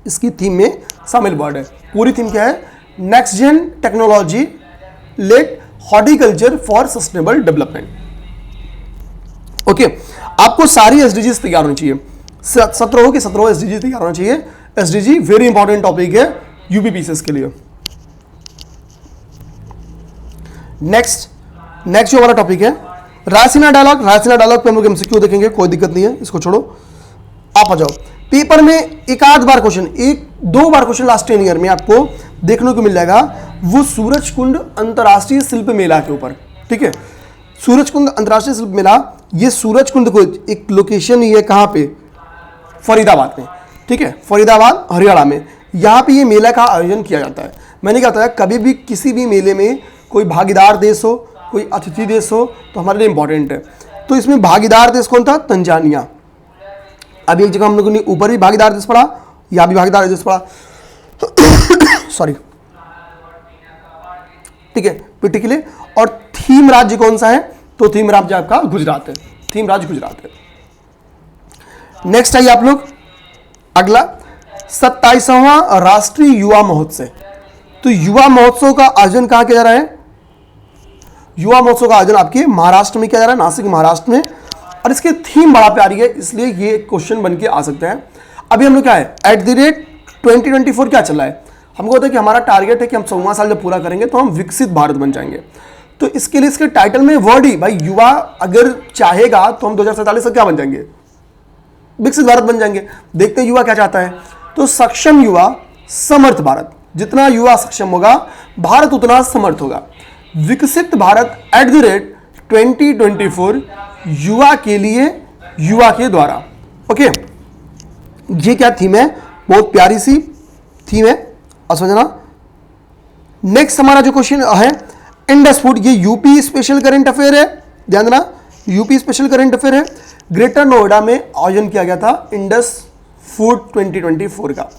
इसकी थीम में शामिल वर्ड है। पूरी थीम क्या है? Next gen technology led horticulture for sustainable development. Okay, आपको सारी एसडीजीज तैयार होनी चाहिए, 17 के 17 एसडीजी तैयार होना चाहिए। एसडीजी वेरी इंपॉर्टेंट टॉपिक है यूपीपीसीएस के लिए। नेक्स्ट जो वाला टॉपिक है रायसीना डायलॉग। रायसीना डायलॉग पे हम लोग एमसीक्यू देखेंगे, कोई दिक्कत नहीं है, इसको छोड़ो, आप आ जाओ। पेपर में एक आध बार क्वेश्चन, 1-2 बार क्वेश्चन लास्ट 10 ईयर में आपको देखने को मिल जाएगा, वो सूरजकुंड अंतर्राष्ट्रीय शिल्प मेला के ऊपर, ठीक है। सूरजकुंड अंतर्राष्ट्रीय शिल्प मेला, ये सूरजकुंड को एक लोकेशन ही है, कहाँ पे? फरीदाबाद में, ठीक है, फरीदाबाद हरियाणा में। यहाँ पे ये मेला का आयोजन किया जाता है। मैंने क्या बताया, कभी भी किसी भी मेले में कोई भागीदार देश हो, कोई अतिथि देश हो, तो हमारे लिए इंपॉर्टेंट है। तो इसमें भागीदार देश कौन था? तंजानिया। अभी एक जगह हम लोगों ने ऊपर भी भागीदार देश पढ़ा, यहाँ भी भागीदार देश पढ़ा सॉरी, ठीक है, पिटी के लिए। और थीम राज्य कौन सा है? तो थीम राज्य आपका गुजरात है। थीम राज्य गुजरात है। नेक्स्ट आइए आप लोग, अगला 27वां राष्ट्रीय युवा महोत्सव। तो युवा महोत्सव का आयोजन कहां किया जा रहा है? युवा महोत्सव का आयोजन आपके महाराष्ट्र में किया जा रहा है, नासिक महाराष्ट्र में। और इसकी थीम बड़ा प्यारी है, इसलिए ये क्वेश्चन बन के आ सकता है। अभी हम लोग क्या है, @2024 क्या चल रहा है? हमको होता है कि हमारा टारगेट है कि हम 100वां साल जब पूरा करेंगे तो हम विकसित भारत बन जाएंगे। तो इसके लिए इसके टाइटल में वर्ड ही, भाई युवा अगर चाहेगा तो हम 2047 तक क्या बन जाएंगे? विकसित भारत बन जाएंगे। देखते हैं युवा क्या चाहता है। तो सक्षम युवा, समर्थ भारत। जितना युवा सक्षम होगा, भारत उतना समर्थ होगा। विकसित भारत @2024 युवा के लिए, युवा के द्वारा। ओके, ये क्या थीम है? बहुत प्यारी सी थीम है, समझना। नेक्स्ट हमारा जो क्वेश्चन है इंडस फूड, ये यूपी स्पेशल करंट अफेयर है, ध्यान देना, यूपी स्पेशल करंट अफेयर है। ग्रेटर नोएडा में आयोजन किया गया था इंडस फूड 2024 का।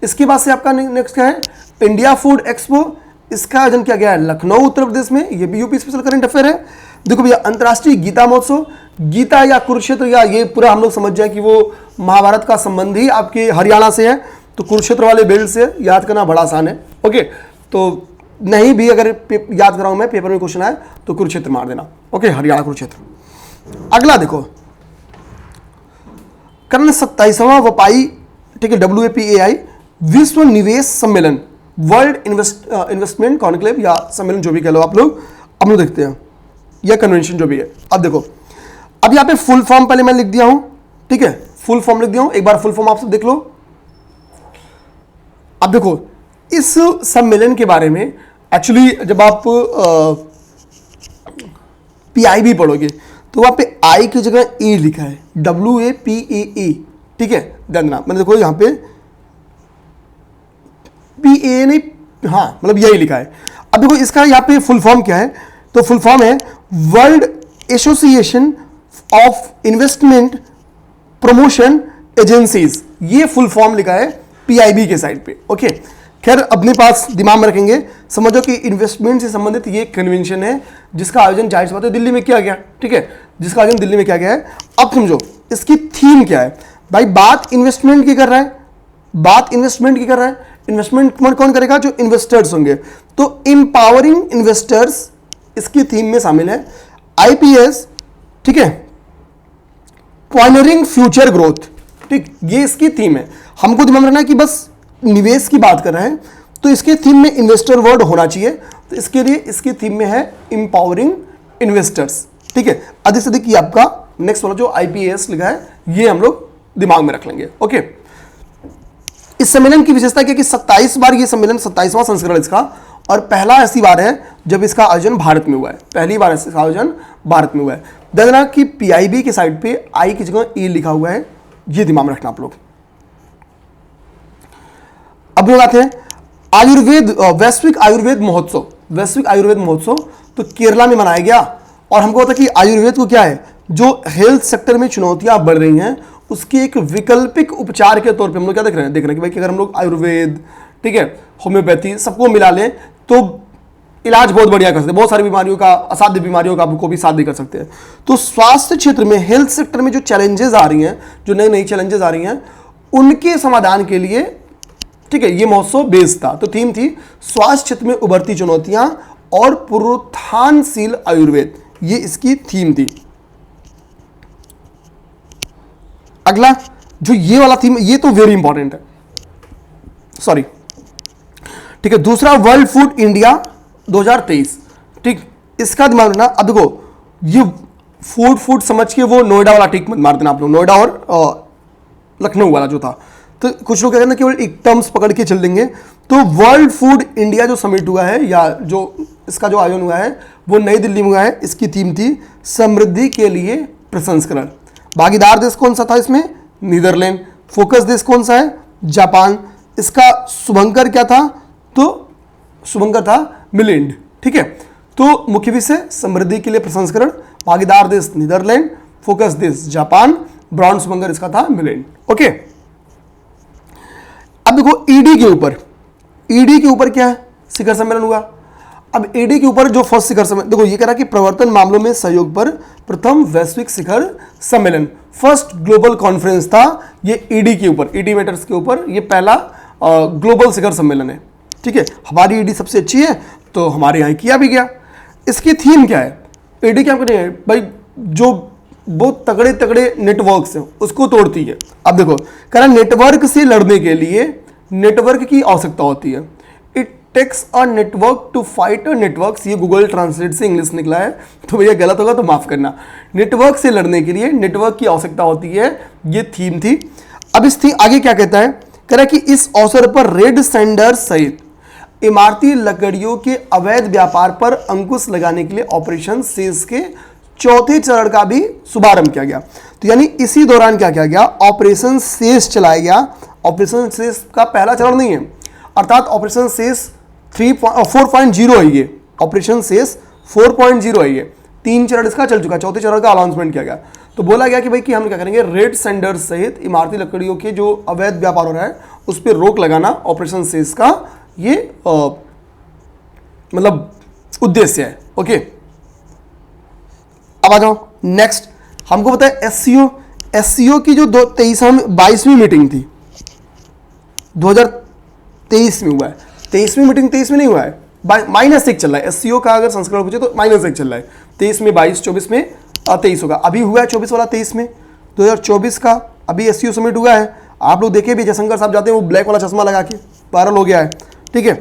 इसके बाद से आपका नेक्स्ट क्या है? इंडिया फूड एक्सपो, इसका आयोजन किया गया है लखनऊ उत्तर प्रदेश में, ये भी यूपी स्पेशल करंट अफेयर है। देखो भैया, अंतर्राष्ट्रीय गीता महोत्सव, गीता या कुरुक्षेत्र, या ये पूरा हम लोग समझ जाए कि वो महाभारत का संबंध ही आपके हरियाणा से है, तो कुरुक्षेत्र वाले बेल्ट से याद करना बड़ा आसान है। ओके, तो नहीं भी अगर याद कराऊं मैं, पेपर में क्वेश्चन आए तो कुरुक्षेत्र मार देना। ओके, हरियाणा कुरुक्षेत्र। अगला देखो, कर्ण 27वां वपाई, ठीक है, WAPAI विश्व निवेश सम्मेलन, वर्ल्ड इन्वेस्टमेंट कॉन्क्लेव या सम्मेलन, जो भी कह लो आप लोग। अब लोग देखते हैं, या कन्वेंशन जो भी है। अब देखो, अब यहाँ पे फुल फॉर्म पहले मैं लिख दिया हूं, ठीक है, फुल फॉर्म लिख दिया हूं, एक बार फुल फॉर्म आप सब देख लो। अब देखो, इस सम्मेलन के बारे में एक्चुअली जब आप PIB पढ़ोगे तो वहां पे आई की जगह ए लिखा है, WAPAA, ठीक है, ध्यान देना। मैंने देखो यहाँ पे PA नहीं, हाँ मतलब यही लिखा है। अब देखो इसका यहाँ पे फुल फॉर्म क्या है? तो फुल फॉर्म है world association of investment promotion agencies, ये फुल फॉर्म लिखा है पीआईबी के साइड पे। ओके, खैर अपने पास दिमाग में रखेंगे, समझो कि इन्वेस्टमेंट से संबंधित ये कन्वेंशन है जिसका आयोजन जाहिर सी बात है दिल्ली में किया गया। ठीक है, जिसका आयोजन दिल्ली में किया गया है। अब समझो इसकी थीम क्या है भाई, बात इन्वेस्टमेंट की कर रहा है, बात इन्वेस्टमेंट की कर रहा है। इन्वेस्टमेंट कौन करेगा? जो इन्वेस्टर्स होंगे। तो इंपावरिंग इन्वेस्टर्स इसकी थीम में शामिल है। आईपीएस, ठीक है, पॉइनरिंग फ्यूचर ग्रोथ, ठीक, ये इसकी थीम है। हमको दिमाग में रखना है कि बस निवेश की बात कर रहे हैं तो इसके थीम में इन्वेस्टर वर्ड होना चाहिए। तो इसके लिए इसकी थीम में है इंपावरिंग इन्वेस्टर्स। ठीक है, अधिक से अधिक ये आपका नेक्स्ट वाला जो आईपीएस लिखा है ये हम लोग दिमाग में रख लेंगे। ओके, इस सम्मेलन की विशेषता क्या कि 27 बार ये सम्मेलन, 27वां संस्करण इसका, और पहला ऐसी बार है जब इसका आयोजन भारत में हुआ है। पहली बार इसका आयोजन भारत में हुआ है। देखना कि पीआईबी के साइड पे आई की जगह ए लिखा हुआ है, ये दिमाग में रखना आप लोग। अब लोग आते हैं आयुर्वेद, वैश्विक आयुर्वेद महोत्सव। वैश्विक आयुर्वेद महोत्सव तो केरला में मनाया गया। और हमको पता कि आयुर्वेद को क्या है, जो हेल्थ सेक्टर में चुनौतियां बढ़ रही हैं उसके एक वैकल्पिक उपचार के तौर पे हम लोग क्या देख रहे हैं कि भाई कि अगर हम लोग आयुर्वेद, ठीक है, होम्योपैथी सबको मिला लें तो इलाज बहुत बढ़िया कर सकते हैं, बहुत सारी बीमारियों का, असाध्य बीमारियों का को भी साध्य कर सकते हैं। तो स्वास्थ्य क्षेत्र में, हेल्थ सेक्टर में जो चैलेंजेस आ रही हैं, जो नई नई चैलेंजेस आ रही हैं, उनके समाधान के लिए, ठीक है, ये महोत्सव बेस्ड था। तो थीम थी स्वास्थ्य क्षेत्र में उभरती चुनौतियां और पुनरुत्थानशील आयुर्वेद, ये इसकी थीम थी। अगला जो ये वाला थीम, ये तो वेरी इंपॉर्टेंट है, सॉरी, ठीक है। दूसरा वर्ल्ड फूड इंडिया 2023, ठीक, इसका दिमाग रखना। अब देखो ये फूड समझ के वो नोएडा वाला टिक मत मार देना आप लोग, नोएडा और लखनऊ वाला जो था। तो कुछ लोग क्या करना, केवल एक टर्म्स पकड़ के चल देंगे। तो वर्ल्ड फूड इंडिया जो समिट हुआ है या जो इसका जो आयोजन हुआ है वो नई दिल्ली में हुआ है। इसकी थीम थी समृद्धि के लिए प्रसंस्करण। भागीदार देश कौन सा था इसमें? नीदरलैंड। फोकस देश कौन सा है? जापान। इसका शुभंकर क्या था? तो शुभंकर था मिलिंड। ठीक है, तो मुख्य विषय समृद्धि के लिए प्रसंस्करण, भागीदार देश नीदरलैंड, फोकस देश जापान, ब्रॉन्ज शुभंकर इसका था मिलिंड। ओके, अब देखो ईडी के ऊपर, ईडी के ऊपर क्या है? शिखर सम्मेलन हुआ। अब ईडी के ऊपर जो फर्स्ट शिखर सम्मेलन, देखो ये कह रहा कि प्रवर्तन मामलों में सहयोग पर प्रथम वैश्विक शिखर सम्मेलन, फर्स्ट ग्लोबल कॉन्फ्रेंस था ये ईडी के ऊपर, ईडी मैटर्स के ऊपर। ये पहला ग्लोबल शिखर सम्मेलन है। ठीक है, हमारी ईडी सबसे अच्छी है तो हमारे यहाँ किया भी गया। इसकी थीम क्या है? ईडी क्या करनी है भाई? जो बहुत तगड़े तगड़े नेटवर्क्स हैं उसको तोड़ती है। अब देखो कह रहा नेटवर्क से लड़ने के लिए नेटवर्क की आवश्यकता होती है। It takes a network to fight a networks, ये गूगल ट्रांसलेट से इंग्लिश निकला है, तो भैया गलत होगा तो माफ करना। नेटवर्क से लड़ने के लिए नेटवर्क की आवश्यकता होती है, ये थीम थी। अब इस थी आगे क्या कहता है? कह रहा कि इस अवसर पर रेड सैंडर्स सहित इमारती लकड़ियों के अवैध व्यापार पर अंकुश लगाने के लिए ऑपरेशन सेज के चौथे चरण का भी शुभारंभ किया गया। तो यानी इसी दौरान क्या किया गया? ऑपरेशन सेज चलाया गया। ऑपरेशन सेज का पहला चरण नहीं है, अर्थात ऑपरेशन सेज 4.0 है ये, ऑपरेशन सेज 4.0 है ये। 3 चरण इसका चल चुका, चौथे चरण का अनाउंसमेंट किया गया। तो बोला गया कि भाई कि हम क्या करेंगे, रेड सैंडर्स सहित इमारती लकड़ियों के जो अवैध व्यापार हो रहा है उस पर रोक लगाना ऑपरेशन सेज का ये मतलब उद्देश्य है। ओके, अब आ जाओ नेक्स्ट। हमको पता है एससीओ की जो 22वीं मीटिंग थी 2023 में हुआ है। 23वीं मीटिंग 23 में नहीं हुआ है, -1 चल रहा है। एससीओ का अगर संस्करण पूछे तो -1 चल रहा है। 23 में 22, 24 में 23 होगा। अभी हुआ है 24 वाला 23 में, 2024 का अभी एससीओ समिट हुआ है। आप लोग देखे भी, जयशंकर साहब जाते हैं वो ब्लैक वाला चश्मा लगा के, वायरल हो गया है। ठीक है,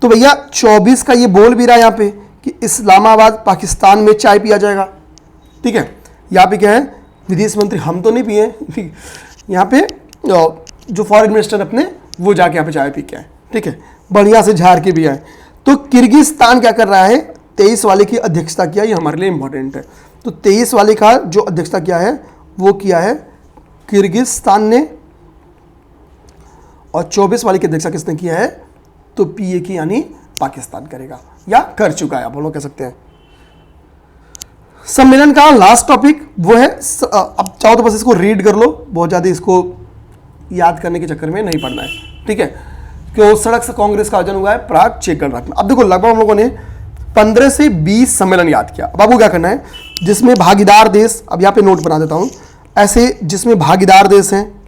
तो भैया 24 का ये बोल भी रहा है यहाँ पे कि इस्लामाबाद पाकिस्तान में चाय पिया जाएगा। ठीक है, यहाँ पे क्या है? विदेश मंत्री, हम तो नहीं पिए, यहाँ पे जो फॉरेन मिनिस्टर अपने वो जाके यहाँ पे चाय पी के आए। ठीक है, बढ़िया से झाड़ के भी आए। तो किर्गिस्तान क्या कर रहा है? 23 वाले की अध्यक्षता किया, ये हमारे लिए इंपॉर्टेंट है। तो 23 वाले का जो अध्यक्षता किया है वो किया है किर्गिस्तान ने, और 24 वाले की अध्यक्षता किसने किया है? तो पीए की यानी पाकिस्तान करेगा या कर चुका है, आप लोग कह सकते हैं। सम्मेलन का लास्ट टॉपिक वो है, अब चाहो तो बस इसको रीड कर लो, बहुत ज़्यादा इसको याद करने के चक्कर में नहीं पड़ना है, ठीक है। क्यों सड़क से कांग्रेस का आयोजन हुआ है प्राग, चेक कर रखना। अब देखो लगभग हम लोगों ने 15 से 20 सम्मेलन याद किया। अब आपको क्या करना है, जिसमें भागीदार देश, अब यहाँ पे नोट बना देता हूं ऐसे, जिसमें भागीदार देश हैं,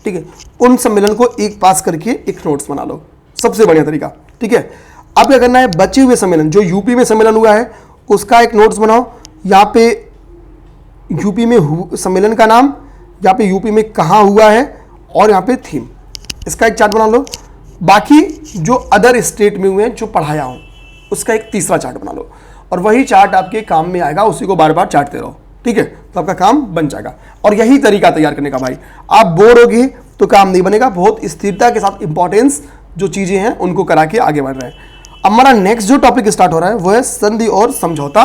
ठीक है, उन सम्मेलन को एक पास करके एक नोट्स बना लो, सबसे बढ़िया तरीका, ठीक है। अब क्या करना है, बचे हुए सम्मेलन, जो यूपी में सम्मेलन हुआ है उसका एक नोट्स बनाओ। यहाँ पे यूपी में सम्मेलन का नाम, यहाँ पे यूपी में कहाँ हुआ है, और यहाँ पे थीम, इसका एक चार्ट बना लो। बाकी जो अदर स्टेट में हुए हैं जो पढ़ाया हूँ उसका एक तीसरा चार्ट बना लो, और वही चार्ट आपके काम में आएगा, उसी को बार बार चाटते रहो, ठीक है, तो आपका काम बन जाएगा। और यही तरीका तैयार करने का भाई, आप बोर होगे तो काम नहीं बनेगा। बहुत स्थिरता के साथ इंपॉर्टेंस जो चीजें हैं उनको करा के आगे बढ़ रहे हैं। अब हमारा नेक्स्ट जो टॉपिक स्टार्ट हो रहा है वो है संधि और समझौता।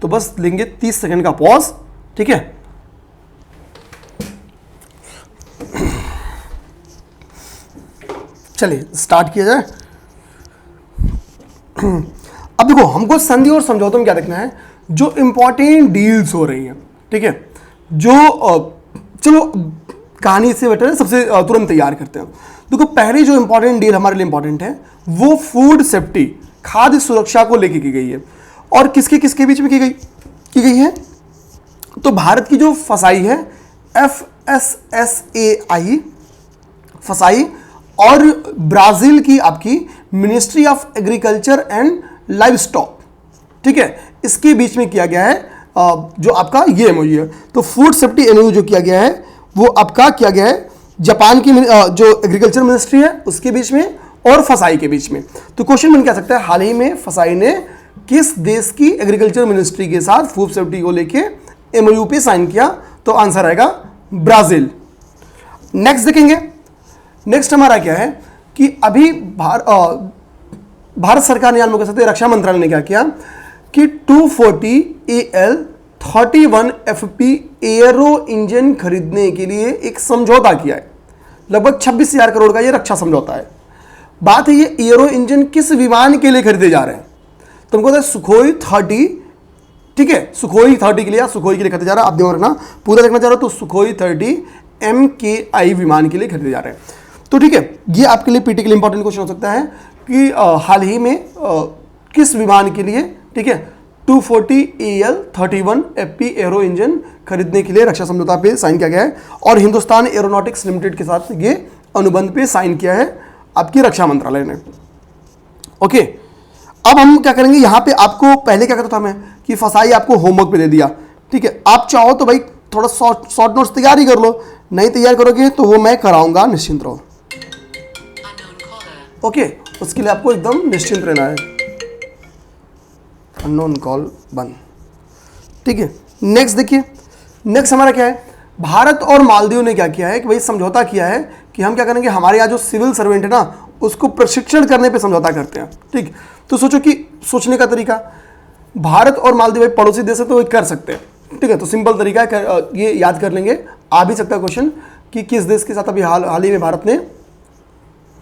तो बस लेंगे 30 सेकंड का पॉज, ठीक है। चलिए स्टार्ट किया जाए। अब देखो हमको संधि और समझौते में क्या देखना है, जो इंपॉर्टेंट डील्स हो रही हैं, ठीक है, जो चलो कहानी से बेटर है, सबसे तुरंत तैयार करते हैं। देखो पहली जो इंपॉर्टेंट डील हमारे लिए इंपॉर्टेंट है वो फूड सेफ्टी, खाद्य सुरक्षा को लेके की गई है। और किसके किसके बीच में की गई है, तो भारत की जो फसाई है FSSAI फसाई, और ब्राजील की आपकी ministry of agriculture and live stock, ठीक है, इसके बीच में किया गया है जो आपका ये एमओयू है। तो फूड सेफ्टी एमओयू जो किया गया है वो आपका किया गया है जापान की जो एग्रीकल्चर मिनिस्ट्री है उसके बीच में और फसाई के बीच में। तो क्वेश्चन बन क्या सकता है, हाल ही में फसाई ने किस देश की एग्रीकल्चर मिनिस्ट्री के साथ फूड सेफ्टी को लेके एमओयू पे साइन किया, तो आंसर आएगा ब्राजील। नेक्स्ट देखेंगे, नेक्स्ट हमारा क्या है कि अभी भारत सरकार ने, कह सकते हैं रक्षा मंत्रालय ने क्या किया कि 240AL31 FP एयरो इंजन खरीदने के लिए एक समझौता किया है। लगभग 26,000 करोड़ का ये रक्षा समझौता है। बात है ये एयरो इंजन किस विमान के लिए खरीदे जा रहे हैं, तुमको पता है सुखोई 30, ठीक है, सुखोई 30 के लिए या सुखोई के लिए खरीदे जा रहा है। आप ध्यान रखना, पूरा देखना चाह रहे हो तो सुखोई 30 MKI विमान के लिए खरीदे जा रहे हैं। तो ठीक है, ये आपके लिए पीटी के लिए इंपॉर्टेंट क्वेश्चन हो सकता है कि हाल ही में किस विमान के लिए, ठीक है, 240AL31 FP एरो इंजन खरीदने के लिए रक्षा समझौता पे साइन किया गया है, और हिंदुस्तान एरोनॉटिक्स लिमिटेड के साथ ये अनुबंध पे साइन किया है आपकी रक्षा मंत्रालय ने। ओके, अब हम क्या करेंगे, यहां पे आपको पहले क्या करता था मैं कि फसाई आपको होमवर्क पे दे दिया, ठीक है, आप चाहो तो भाई थोड़ा शॉर्ट नोट्स तैयार ही कर लो, नहीं तैयार करोगे तो वो मैं कराऊंगा, निश्चिंत रहो। ओके, उसके लिए आपको एकदम निश्चिंत रहना है। अननोन कॉल बंद, ठीक है। नेक्स्ट देखिए, नेक्स्ट हमारा क्या है, भारत और मालदीव ने क्या किया है कि भाई समझौता किया है कि हम क्या करेंगे, हमारे यहाँ जो सिविल सर्वेंट है ना उसको प्रशिक्षण करने पे समझौता करते हैं, ठीक। तो सोचो कि सोचने का तरीका, भारत और मालदीव भाई पड़ोसी देश है तो कर सकते हैं, ठीक है, तो सिंपल तरीका है, ये याद कर लेंगे। आ भी सकता है क्वेश्चन कि किस देश के साथ अभी हाल ही में भारत ने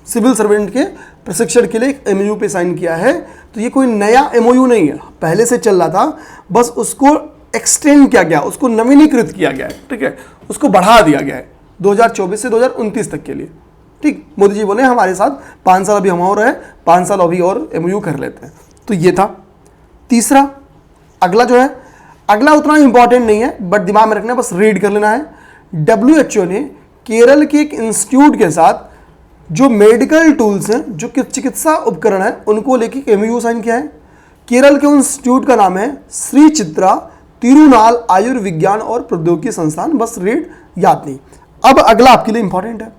सिविल सर्वेंट के प्रशिक्षण के लिए एक एमओयू पे साइन किया है। तो ये कोई नया एमओयू नहीं है, पहले से चल रहा था, बस उसको एक्सटेंड किया गया, उसको नवीनीकृत किया गया है, ठीक है, उसको बढ़ा दिया गया है 2024 से 2029 तक के लिए, ठीक। मोदी जी बोले हमारे साथ 5 साल अभी हम और है, 5 साल अभी और एमओयू कर लेते हैं। तो ये था तीसरा। अगला जो है, अगला उतना इंपॉर्टेंट नहीं है बट दिमाग में रखना है, बस रीड कर लेना है। WHO ने केरल के एक इंस्टीट्यूट के साथ जो मेडिकल टूल्स हैं, जो चिकित्सा उपकरण है, उनको लेके एमओयू साइन किया है। केरल के इंस्टीट्यूट का नाम है श्री चित्रा तिरुनाल आयुर्विज्ञान और प्रौद्योगिकी संस्थान, बस रीड, याद नहीं। अब अगला आपके लिए इंपॉर्टेंट है,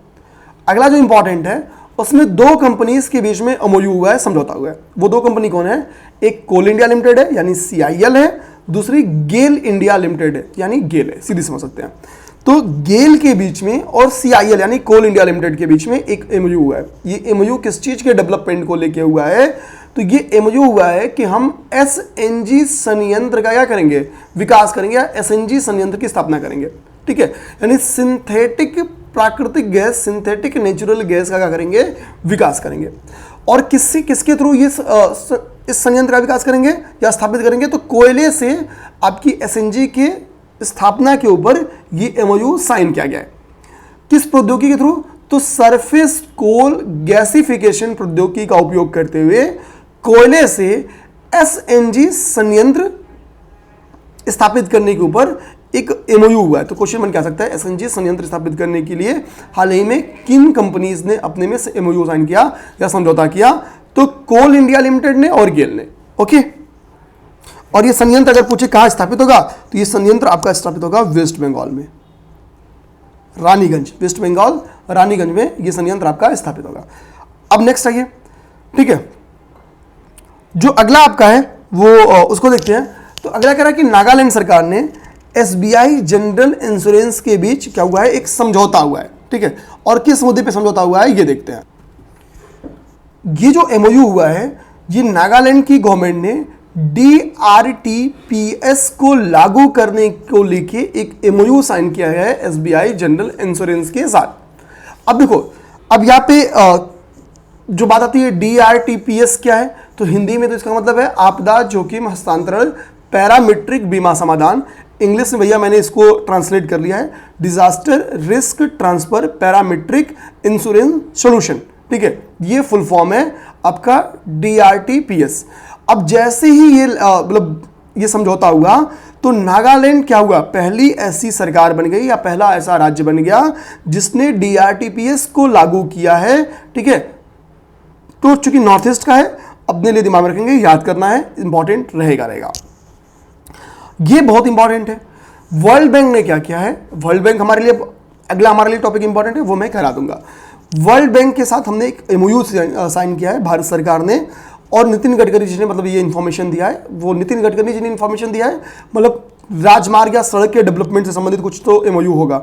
अगला जो इंपॉर्टेंट है उसमें 2 कंपनीज के बीच में एमओयू हुआ है, समझौता हुआ है। वो 2 कंपनी कौन है, एक कोल इंडिया लिमिटेड है यानी CIL है, दूसरी गेल इंडिया लिमिटेड है यानी गेल है, सीधी समझ सकते हैं। तो गेल के बीच में और CIL यानी कोल इंडिया लिमिटेड के बीच में एक एमओयू हुआ है। ये एमओयू किस चीज के डेवलपमेंट को लेके हुआ है, तो ये एमओयू हुआ है कि हम SNG संयंत्र का क्या करेंगे, विकास करेंगे, या SNG संयंत्र की स्थापना करेंगे, ठीक है, यानी सिंथेटिक प्राकृतिक गैस, सिंथेटिक नेचुरल गैस का क्या करेंगे, विकास करेंगे। और किसके थ्रू ये इस संयंत्र का विकास करेंगे या स्थापित करेंगे, तो कोयले से आपकी SNG के स्थापना के ऊपर ये एमओयू साइन किया गया है। किस प्रौद्योगिकी के थ्रू? तो सरफेस कोल गैसिफिकेशन प्रौद्योगिकी का उपयोग करते हुए कोयले से एसएनजी संयंत्र स्थापित करने के ऊपर एक एमओयू हुआ है। तो क्वेश्चन बन क्या सकता है, एसएनजी संयंत्र स्थापित करने के लिए हाल ही में किन कंपनीज ने अपने में से एमओयू साइन किया या समझौता किया? तो कोल इंडिया लिमिटेड ने और गेल ने। ओके, और ये संयंत्र अगर पूछे कहां स्थापित होगा, तो ये संयंत्र आपका स्थापित होगा वेस्ट बंगाल में, रानीगंज, वेस्ट बंगाल रानीगंज में ये संयंत्र आपका स्थापित होगा। अब नेक्स्ट आइए, ठीक है, जो अगला आपका है वो उसको देखते हैं। तो अगला कह रहा है कि नागालैंड सरकार ने एसबीआई जनरल इंश्योरेंस के बीच क्या हुआ है, एक समझौता हुआ है, ठीक है, और किस मुद्दे पे समझौता हुआ है ये देखते हैं। ये जो एमओयू हुआ है, ये नागालैंड की गवर्नमेंट ने डीआरटीपीएस को लागू करने को लेके एक एमओयू साइन किया है एसबीआई जनरल इंश्योरेंस के साथ। अब देखो, अब यहां पे जो बात आती है डीआरटीपीएस क्या है, तो हिंदी में तो इसका मतलब है आपदा जोखिम हस्तांतरण पैरामीट्रिक बीमा समाधान। इंग्लिश में भैया मैंने इसको ट्रांसलेट कर लिया है, disaster risk transfer parametric insurance solution, ठीक है, ये फुल फॉर्म है आपका डीआरटीपीएस। अब जैसे ही ये मतलब ये समझौता हुआ, तो नागालैंड क्या हुआ, पहली ऐसी सरकार बन गई या पहला ऐसा राज्य बन गया जिसने डीआरटीपीएस को लागू किया है, ठीक है। तो चूंकि नॉर्थ ईस्ट का है, अपने लिए दिमाग में रखेंगे, याद करना है, इंपॉर्टेंट रहेगा। ये बहुत इंपॉर्टेंट है। वर्ल्ड बैंक ने क्या किया है, वर्ल्ड बैंक हमारे लिए अगला हमारे लिए टॉपिक इंपॉर्टेंट है, वो मैं करा दूंगा। वर्ल्ड बैंक के साथ हमने एक एमओयू साइन किया है भारत सरकार ने, और नितिन गडकरी जी ने मतलब ये इंफॉर्मेशन दिया है, वो नितिन गडकरी जी ने इंफॉर्मेशन दिया है, मतलब राजमार्ग या सड़क के डेवलपमेंट से संबंधित कुछ तो एमओयू होगा।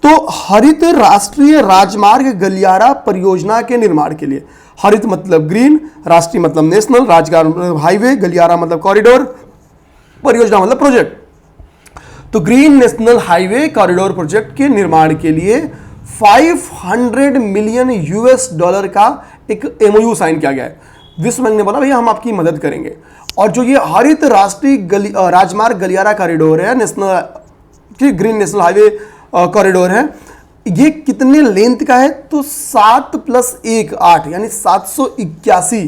तो हरित राष्ट्रीय राजमार्ग गलियारा परियोजना के निर्माण के लिए, हरित मतलब ग्रीन, राष्ट्रीय मतलब नेशनल, राजमार्ग हाईवे, गलियारा मतलब कॉरिडोर, परियोजना मतलब प्रोजेक्ट, तो green national highway corridor project के निर्माण के लिए 500 मिलियन यूएस डॉलर का एक एमओयू साइन किया गया है। विश्व बैंक ने बोला भैया हम आपकी मदद करेंगे। और जो ये हरित राष्ट्रीय राजमार्ग गलियारा कॉरिडोर है, national green national highway corridor है, ये कितने लेंथ का है, तो 7 + 1 8 यानी 781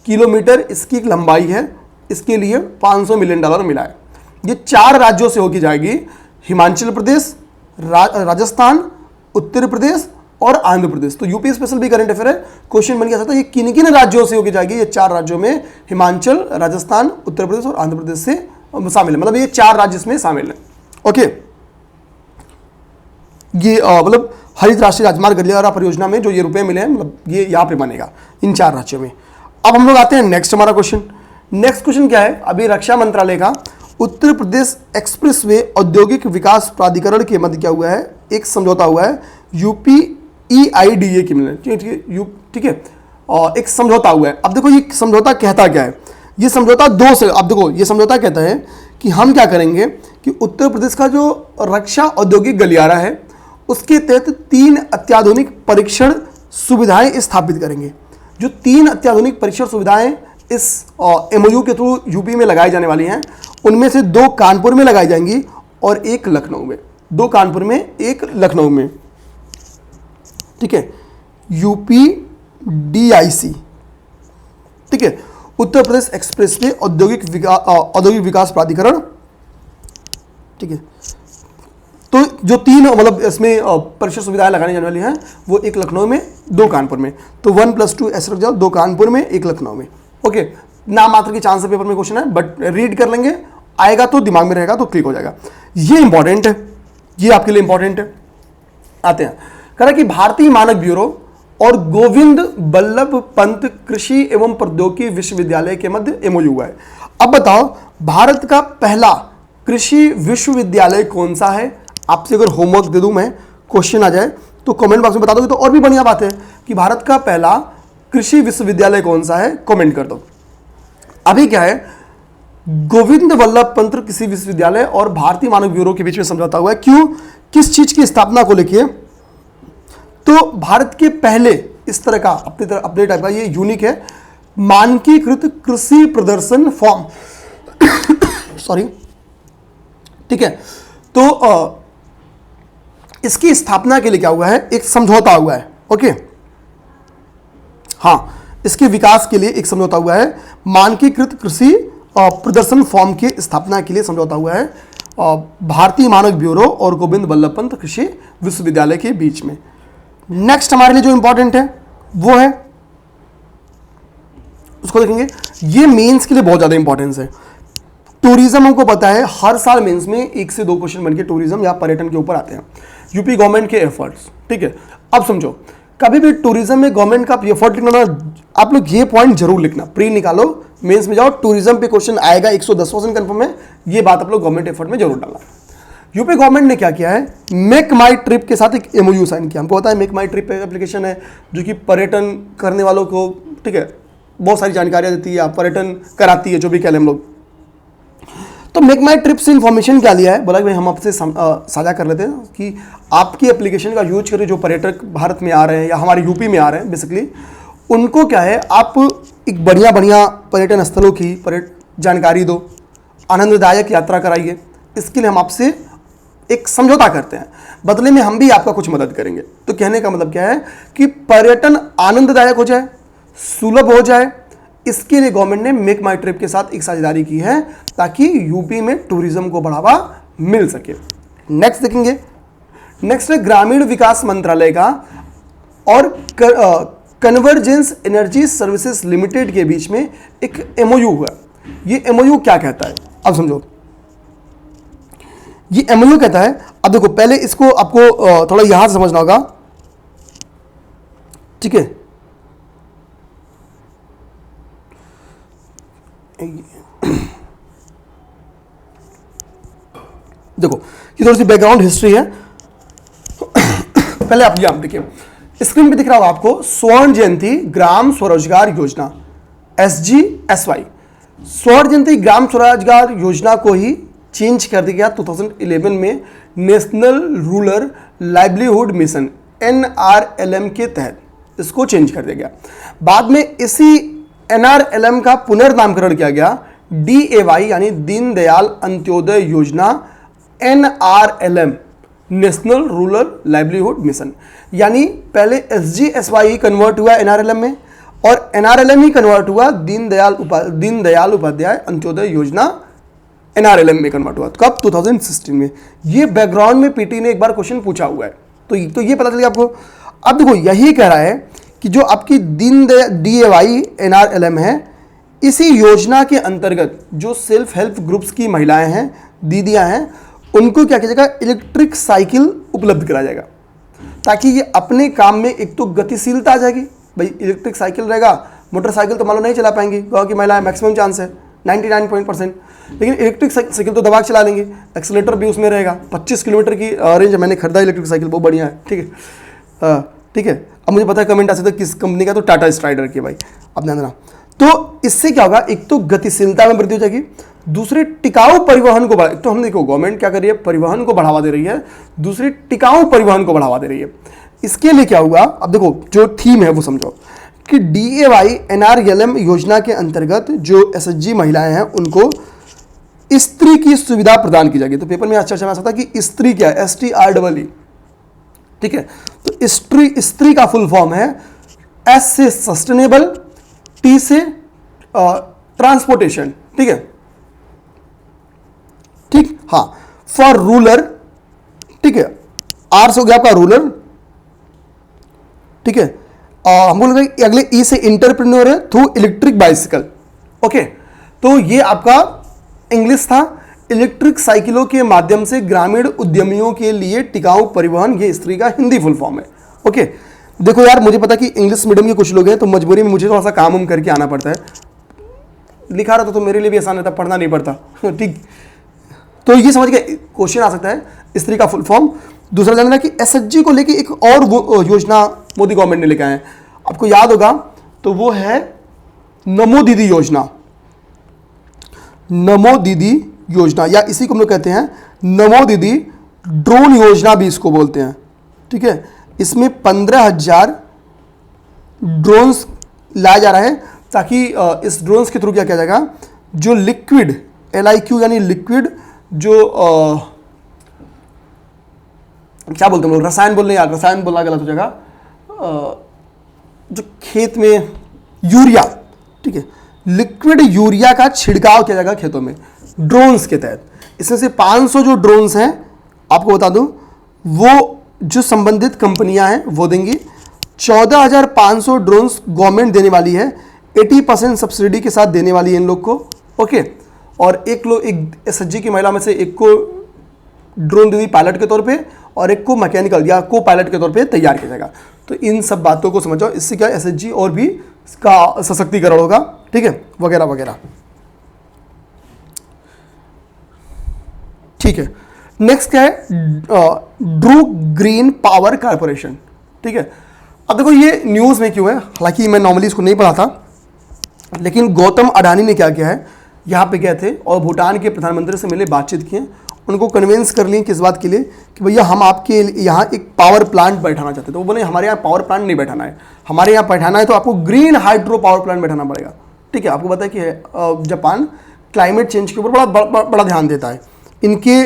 किलोमीटर इसकी लंबाई है। इसके लिए $500 मिलियन मिला है। ये 4 राज्यों से होकर जाएगी, हिमाचल प्रदेश, राजस्थान, उत्तर प्रदेश और आंध्र प्रदेश। तो यूपी स्पेशल भी करंट अफेयर है, क्वेश्चन बन गया था, ये किन किन राज्यों से होकर जाएगी, ये 4 राज्यों में हिमाचल, राजस्थान, उत्तर प्रदेश और आंध्र प्रदेश से शामिल है, मतलब ये 4 राज्य इसमें शामिल है। ओके, ये मतलब हरित राष्ट्रीय राजमार्ग गलियारा परियोजना में जो ये रुपए मिले हैं, मतलब ये यहाँ पे बनेगा इन 4 राज्यों में। अब हम लोग आते हैं नेक्स्ट हमारा क्वेश्चन। नेक्स्ट क्वेश्चन क्या है, अभी रक्षा मंत्रालय का उत्तर प्रदेश एक्सप्रेसवे औद्योगिक विकास प्राधिकरण के मध्य क्या हुआ है, एक समझौता हुआ है UPEIDA की मिले, ठीक है, और एक समझौता हुआ है। अब देखो ये समझौता कहता क्या है, ये समझौता 2 से, अब देखो ये समझौता कहता है कि हम क्या करेंगे कि उत्तर प्रदेश का जो रक्षा औद्योगिक गलियारा है उसके तहत 3 अत्याधुनिक परीक्षण सुविधाएं स्थापित करेंगे। जो 3 अत्याधुनिक परीक्षण सुविधाएं इस एमओयू के थ्रू यूपी में लगाई जाने वाली हैं, उनमें से 2 कानपुर में लगाई जाएंगी और 1 लखनऊ में, 2 कानपुर में 1 लखनऊ में, ठीक है, UPDIC, ठीक है, उत्तर प्रदेश एक्सप्रेसवे औद्योगिक विकास प्राधिकरण, ठीक है। तो जो 3 मतलब इसमें परीक्षा सुविधाएं लगाने जाने वाली हैं, वो 1 लखनऊ में, 2 कानपुर में, तो 1 + 2 ऐसे रख जाओ, 2 कानपुर में 1 लखनऊ में। ओके, नाम मात्र की चांस पेपर में क्वेश्चन है, बट रीड कर लेंगे, आएगा तो दिमाग में रहेगा तो क्लिक हो जाएगा। ये इंपॉर्टेंट है, ये आपके लिए इंपॉर्टेंट है। आते हैं, कह रहा है कि भारतीय मानक ब्यूरो और गोविंद बल्लभ पंत कृषि एवं प्रौद्योगिकी विश्वविद्यालय के मध्य एमओयू हुआ है। अब बताओ भारत का पहला कृषि विश्वविद्यालय कौन सा है? आपसे अगर होमवर्क दे दूं मैं, क्वेश्चन आ जाए तो कमेंट बॉक्स में बता दोगे तो और भी बढ़िया बात है कि भारत का पहला कृषि विश्वविद्यालय कौन सा है, कमेंट कर दो। अभी क्या है, गोविंद वल्लभ पंत कृषि विश्वविद्यालय और भारतीय मानक ब्यूरो के बीच में समझौता हुआ है। क्यों, किस चीज की स्थापना को लेकर? तो भारत के पहले इस तरह का अपने टाइप का ये यूनिक है, मानकीकृत कृषि प्रदर्शन फॉर्म सॉरी, ठीक है। तो इसकी स्थापना के लिए क्या हुआ है, एक समझौता हुआ है। ओके, हाँ, इसके विकास के लिए एक समझौता हुआ है। मानकीकृत कृषि प्रदर्शन फॉर्म की स्थापना के लिए समझौता हुआ है भारतीय मानक ब्यूरो और गोविंद वल्लभ पंत कृषि विश्वविद्यालय के बीच में। नेक्स्ट हमारे लिए जो इंपॉर्टेंट है वो है, उसको देखेंगे, ये मेंस के लिए बहुत ज्यादा इंपॉर्टेंस है। टूरिज्म हमको पता है हर साल मेंस में 1 से 2 क्वेश्चन बनके टूरिज्म या पर्यटन के ऊपर आते हैं, यूपी गवर्नमेंट के एफर्ट्स। ठीक है, अब समझो, कभी भी टूरिज्म में गवर्नमेंट का एफर्ट लिखना ना, आप लोग ये पॉइंट जरूर लिखना, प्री निकालो, मेंस में जाओ, टूरिज्म पे क्वेश्चन आएगा 110% कंफर्म है, ये बात आप लोग गवर्नमेंट एफर्ट में जरूर डालना। यूपी गवर्नमेंट ने क्या किया है, मेक माई ट्रिप के साथ एक एमओयू साइन किया। हमको पता है मेक माई ट्रिप एप्लीकेशन है जो कि पर्यटन करने वालों को, ठीक है, बहुत सारी जानकारियां देती है, आप पर्यटन कराती है, जो भी कह लें हम लोग। तो मेक माई ट्रिप से इंफॉर्मेशन क्या लिया है, बोला कि भाई हम आपसे साझा कर लेते हैं कि आपकी एप्लीकेशन का यूज करें जो पर्यटक भारत में आ रहे हैं या हमारे यूपी में आ रहे हैं, बेसिकली उनको क्या है, आप एक बढ़िया बढ़िया पर्यटन स्थलों की जानकारी दो, आनंददायक यात्रा कराइए। इसके लिए हम आपसे एक समझौता करते हैं, बदले में हम भी आपका कुछ मदद करेंगे। तो कहने का मतलब क्या है कि पर्यटन आनंददायक हो जाए, सुलभ हो जाए, इसके लिए गवर्नमेंट ने मेक माई ट्रिप के साथ एक साझेदारी की है ताकि यूपी में टूरिज्म को बढ़ावा मिल सके। नेक्स्ट देखेंगे, नेक्स्ट है ग्रामीण विकास मंत्रालय का और कन्वर्जेंस एनर्जी सर्विसेज लिमिटेड के बीच में एक एमओयू हुआ। ये एमओयू क्या कहता है, अब समझो, ये एमओयू कहता है, अब देखो पहले इसको आपको थोड़ा यहां से समझना होगा, ठीक है। देखो ये थोड़ी सी बैकग्राउंड हिस्ट्री है। पहले आप यहां देखिए, स्क्रीन पे दिख रहा होगा आपको स्वर्ण जयंती ग्राम स्वरोजगार योजना, SGSY। स्वर्ण जयंती ग्राम स्वरोजगार योजना को ही चेंज कर दिया गया 2011 में national rural livelihood mission NRLM के तहत, इसको चेंज कर दिया गया। बाद में इसी NRLM का पुनर्नामकरण किया गया DAY यानी दीनदयाल अंत्योदय योजना NRLM, national rural livelihood mission. यानी पहले SGSY ही कन्वर्ट हुआ NRLM में और NRLM ही कन्वर्ट हुआ दीनदयाल उपाध्याय अंत्योदय योजना NRLM में कन्वर्ट हुआ। कब, 2016 में। ये बैकग्राउंड में पीटी ने एक बार क्वेश्चन पूछा हुआ है, तो ये पता चलिए आपको। अब देखो यही कह रहा है कि जो आपकी DAY NRLM है, इसी योजना के अंतर्गत जो सेल्फ हेल्प ग्रुप्स की महिलाएं हैं, दीदियां हैं, उनको क्या किया जाएगा, इलेक्ट्रिक साइकिल उपलब्ध कराया जाएगा ताकि ये अपने काम में एक तो गतिशीलता आ जाएगी। भाई इलेक्ट्रिक साइकिल रहेगा, मोटरसाइकिल तो मान लो नहीं चला पाएंगी, गाँव की महिलाएं मैक्सिमम चांस है 99%, लेकिन इलेक्ट्रिक साइकिल तो दबा के चला लेंगे, एक्सीलेटर भी उसमें रहेगा। 25 किलोमीटर की रेंज, मैंने खरीदा इलेक्ट्रिक साइकिल, बहुत बढ़िया है, ठीक है, ठीक है। अब मुझे पता है कमेंट आ सकता है किस कंपनी का, तो टाटा स्ट्राइडर की, भाई अब ध्यान देना। तो इससे क्या होगा, एक तो गतिशीलता में वृद्धि हो जाएगी, दूसरे टिकाऊ परिवहन को तो हम देखो गवर्नमेंट क्या कर रही है, परिवहन को बढ़ावा दे रही है, दूसरी टिकाऊ परिवहन को बढ़ावा दे रही है। इसके लिए क्या हुआ, अब देखो जो थीम है वो समझो कि DAY NRLM योजना के अंतर्गत जो SHG महिलाएं हैं उनको स्त्री की सुविधा प्रदान की जाएगी। तो पेपर में चर्चा में आ सकता है कि स्त्री क्या है, STREE, ठीक है। तो स्त्री का फुल फॉर्म है S से सस्टेनेबल, T से ट्रांसपोर्टेशन, ठीक है, ठीक, हाँ, फॉर रूलर, ठीक है, R से हो गया आपका रूलर, ठीक है। हम बोल रहे अगले E से इंटरप्रेन्योर है थ्रू इलेक्ट्रिक बाइसिकल, ओके। तो ये आपका इंग्लिश था, इलेक्ट्रिक साइकिलों के माध्यम से ग्रामीण उद्यमियों के लिए टिकाऊ परिवहन, ये स्त्री का हिंदी फुल फॉर्म है, ओके। देखो यार मुझे पता कि इंग्लिश मीडियम के कुछ लोग हैं तो मजबूरी में मुझे थोड़ा सा काम करके आना पड़ता है, लिखा रहता तो मेरे लिए भी आसान रहता, पढ़ना नहीं पड़ता, ठीक। तो ये समझ के क्वेश्चन आ सकता है, स्त्री का फुल फॉर्म। दूसरा जानना कि SHG को लेके एक और योजना मोदी गवर्नमेंट ने लेके आए हैं, आपको याद होगा, तो वो है नमो दीदी योजना। नमो दीदी योजना, या इसी को हम लोग कहते हैं नमो दीदी ड्रोन योजना भी इसको बोलते हैं, ठीक है। इसमें 15,000 ड्रोन्स लाया जा रहा है ताकि इस ड्रोन्स के थ्रू क्या किया जाएगा, जो लिक्विड LIQ यानी लिक्विड जो क्या बोलते हैं हम लोग, रसायन बोल रहे हैं यार, रसायन बोलना गलत हो जाएगा, जो खेत में यूरिया, ठीक है, लिक्विड यूरिया का छिड़काव किया जाएगा खेतों में ड्रोन्स के तहत। इसमें से 500 जो ड्रोन्स हैं आपको बता दूं, वो जो संबंधित कंपनियां हैं वो देंगी। 14,500 ड्रोन्स गवर्नमेंट देने वाली है, 80% सब्सिडी के साथ देने वाली है इन लोग को, ओके। और एक एसएचजी की महिला में से एक को ड्रोन दे दी पायलट के तौर पे, और एक को मैकेनिकल या को पायलट के तौर पे तैयार किया जाएगा। तो इन सब बातों को समझो, इससे क्या एसएचजी और भी इसका सशक्तिकरण होगा, ठीक है, वगैरह वगैरह, ठीक है। नेक्स्ट क्या है, ड्रू ग्रीन पावर कारपोरेशन, ठीक है। अब देखो ये न्यूज़ में क्यों है, हालांकि मैं नॉर्मली इसको नहीं पढ़ा था, लेकिन गौतम अडानी ने क्या किया है, यहाँ पे गए थे और भूटान के प्रधानमंत्री से मिले, बातचीत किए, उनको कन्विंस कर लिए किस बात के लिए कि भैया हम आपके यहाँ एक पावर प्लांट बैठाना चाहते हैं। तो वो बोले हमारे यहाँ पावर प्लांट नहीं बैठाना है, हमारे यहाँ बैठाना है तो आपको ग्रीन हाइड्रो पावर प्लांट बैठाना पड़ेगा, ठीक है। आपको पता है कि जापान क्लाइमेट चेंज के ऊपर बड़ा ध्यान देता है। इनके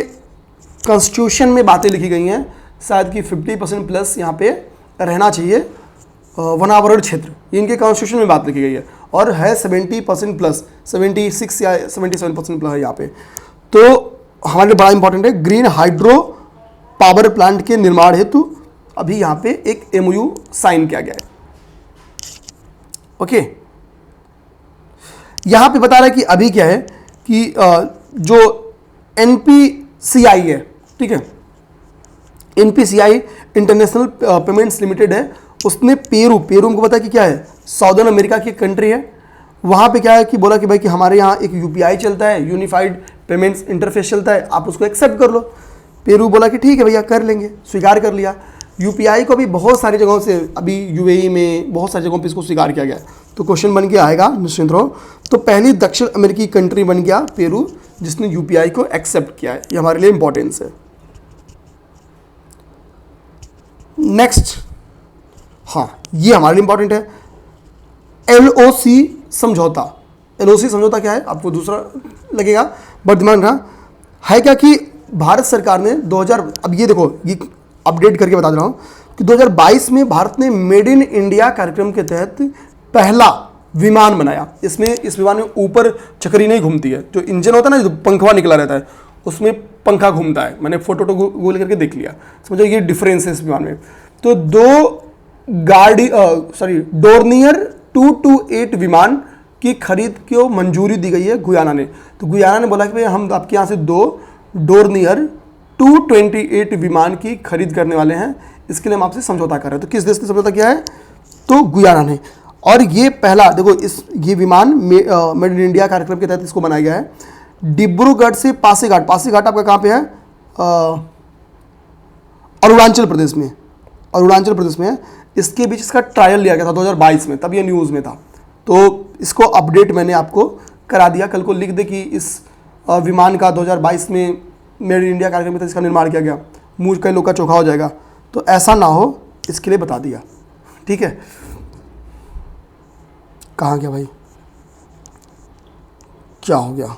कॉन्स्टिट्यूशन में बातें लिखी गई हैं शायद कि 50% प्लस यहाँ पे रहना चाहिए वनावरण क्षेत्र, ये इनके कॉन्स्टिट्यूशन में बात लिखी गई है, और है 70% प्लस, 76 या 77% प्लस है यहाँ पे। तो हमारे लिए बड़ा इंपॉर्टेंट है, ग्रीन हाइड्रो पावर प्लांट के निर्माण हेतु अभी यहाँ पे एक एमओयू साइन किया गया है, ओके। यहाँ पे बता रहा है कि अभी क्या है कि जो एनपीसीआई है, ठीक है, एनपीसीआई इंटरनेशनल पेमेंट्स लिमिटेड है, उसने पेरू को पता है कि क्या है, साउदर्न अमेरिका की कंट्री है, वहाँ पे क्या है कि बोला कि भाई कि हमारे यहाँ एक यूपीआई चलता है, यूनिफाइड पेमेंट्स इंटरफेस चलता है, आप उसको एक्सेप्ट कर लो। पेरू बोला कि ठीक है भैया कर लेंगे, स्वीकार कर लिया। यूपीआई को भी बहुत सारी जगहों से, अभी यूएई में बहुत सारी जगहों पे इसको स्वीकार किया गया। तो क्वेश्चन बन के आएगा निश्चिंत रहो, तो पहली दक्षिण अमेरिकी कंट्री बन गया पेरू जिसने यूपीआई को एक्सेप्ट किया है, ये हमारे लिए इंपॉर्टेंस है। नेक्स्ट, हाँ ये हमारे लिए इंपॉर्टेंट है, एलओसी समझौता। एलओसी समझौता क्या है आपको दूसरा लगेगा, बट दिमाग रखना है क्या कि भारत सरकार ने 2000, अब ये देखो ये अपडेट करके बता दे रहा हूँ कि 2022 में भारत ने मेड इन इंडिया कार्यक्रम के तहत पहला विमान बनाया। इसमें इस विमान में ऊपर चक्री नहीं घूमती है, जो इंजन होता है ना, जो पंखवा निकला रहता है उसमें पंखा घूमता है। मैंने फोटो गूगल करके देख लिया, समझो ये डिफरेंस है इस विमान में। तो डोर्नियर 228 विमान की खरीद को मंजूरी दी गई है गुयाना ने। तो गुयाना ने बोला कि भाई हम आपके यहाँ से 2 डोर्नियर 228 विमान की खरीद करने वाले हैं, इसके लिए हम आपसे समझौता कर रहे हैं। तो किस देश ने समझौता किया है? तो गुयाना ने। और ये पहला देखो ये विमान मेड इन इंडिया कार्यक्रम के तहत इसको बनाया गया है। डिब्रूगढ़ से पासीघाट, पासीघाट आपका कहाँ पे है? अरुणाचल प्रदेश में, अरुणाचल प्रदेश में है। इसके बीच इसका ट्रायल लिया गया था 2022 में, तब ये न्यूज़ में था। तो इसको अपडेट मैंने आपको करा दिया। कल को लिख दे कि इस विमान का 2022 में मेड इन इंडिया कार्यक्रम में इसका निर्माण किया गया, मुझ कई लोग का चोखा हो जाएगा। तो ऐसा ना हो इसके लिए बता दिया, ठीक है। कहाँ गया भाई, क्या हो गया?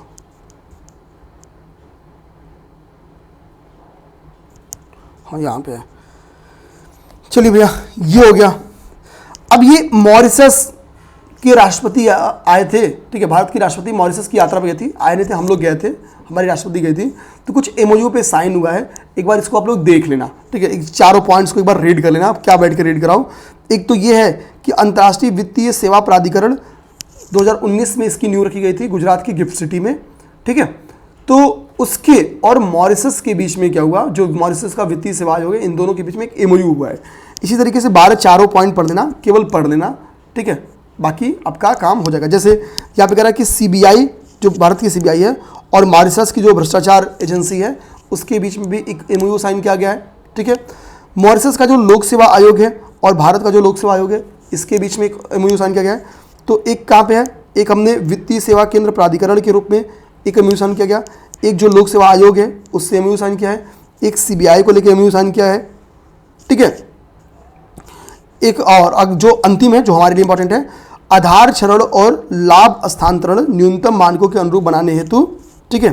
हाँ यहाँ पे है। चलिए भैया ये हो गया। अब ये मॉरिशस के राष्ट्रपति आए थे, ठीक है। भारत की राष्ट्रपति मॉरिशस की यात्रा पर गई थी, आए नहीं थे, हम लोग गए थे, हमारी राष्ट्रपति गई थी। तो कुछ एमओयू पे साइन हुआ है, एक बार इसको आप लोग देख लेना, ठीक है। चारों पॉइंट्स को एक बार रीड कर लेना। आप क्या बैठ कर रीड कराऊँ? एक तो ये है कि अंतर्राष्ट्रीय वित्तीय सेवा प्राधिकरण 2019 में इसकी नींव रखी गई थी गुजरात की गिफ्ट सिटी में, ठीक है। तो उसके और मॉरिशस के बीच में क्या हुआ, जो मॉरिशस का वित्तीय सेवा आयोग है, इन दोनों के बीच में एक एमओयू हुआ है। इसी तरीके से 12 चारों पॉइंट पढ़ लेना, केवल पढ़ लेना, ठीक है। बाकी आपका काम हो जाएगा। जैसे यहाँ पे कह रहा है कि सीबीआई, जो भारत की सीबीआई है, और मॉरिशस की जो भ्रष्टाचार एजेंसी है, उसके बीच में भी एक एमओयू साइन किया गया है, ठीक है। मॉरिशस का जो लोक सेवा आयोग है और भारत का जो लोक सेवा आयोग है, इसके बीच में एक एमओयू साइन किया गया है। तो एक कहाँ पे है, एक हमने वित्तीय सेवा केंद्र प्राधिकरण के रूप में एक एमओयू साइन किया गया, एक जो लोक सेवा आयोग है उससे एमओयू साइन किया है, एक सीबीआई को लेकर एमओयू साइन किया है, ठीक है। एक और जो अंतिम है, जो हमारे लिए इंपॉर्टेंट है, आधार क्षरण और लाभ स्थानांतरण न्यूनतम मानकों के अनुरूप बनाने हेतु, ठीक है,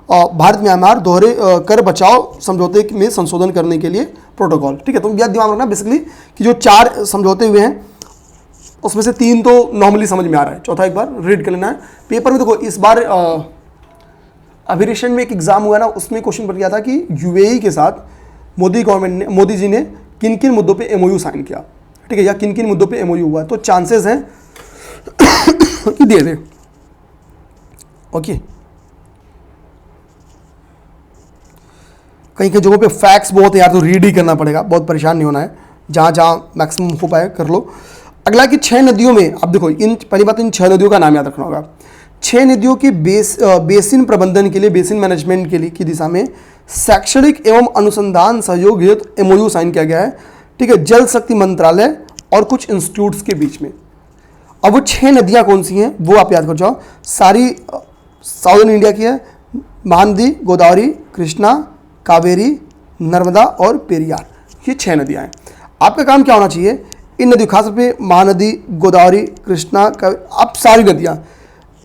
भारत म्यांमार दोहरे कर बचाव समझौते में संशोधन करने के लिए प्रोटोकॉल। ठीक है, तो यह दिमाग रखना बेसिकली कि जो 4 समझौते हुए हैं उसमें से 3 तो नॉर्मली समझ में आ रहा है, चौथा एक बार रीड कर लेना है। पेपर में देखो इस बार अभी रिसेंट में एक एग्जाम हुआ ना, उसमें क्वेश्चन बन गया था कि यूएई के साथ मोदी जी ने किन किन मुद्दों पे एमओयू साइन किया, ठीक है, या किन किन मुद्दों पे एमओयू हुआ, तो चांसेस हैं कि दे दे। ओके, कहीं कहीं जगहों पे फैक्ट्स बहुत है यार, तो रीड ही करना पड़ेगा, बहुत परेशान नहीं होना है, जहाँ जहाँ मैक्सिमम हो पाए कर लो। अगला कि 6 नदियों में, अब देखो इन पहली बात इन 6 नदियों का नाम याद रखना होगा। 6 नदियों के बेसिन प्रबंधन के लिए, बेसिन मैनेजमेंट के लिए की दिशा में शैक्षणिक एवं अनुसंधान सहयोग हेतु एमओयू साइन किया गया है। ठीक है, जल शक्ति मंत्रालय और कुछ इंस्टीट्यूट्स के बीच में। अब वो 6 नदियाँ कौन सी हैं वो आप याद कर जाओ, सारी साउदर्न इंडिया की है, महानदी, गोदावरी, कृष्णा, कावेरी, नर्मदा और पेरियार, ये 6 नदियाँ हैं। आपका काम क्या होना चाहिए, इन नदियों खासतौर पे महानदी, गोदावरी, कृष्णा, आप सारी नदियाँ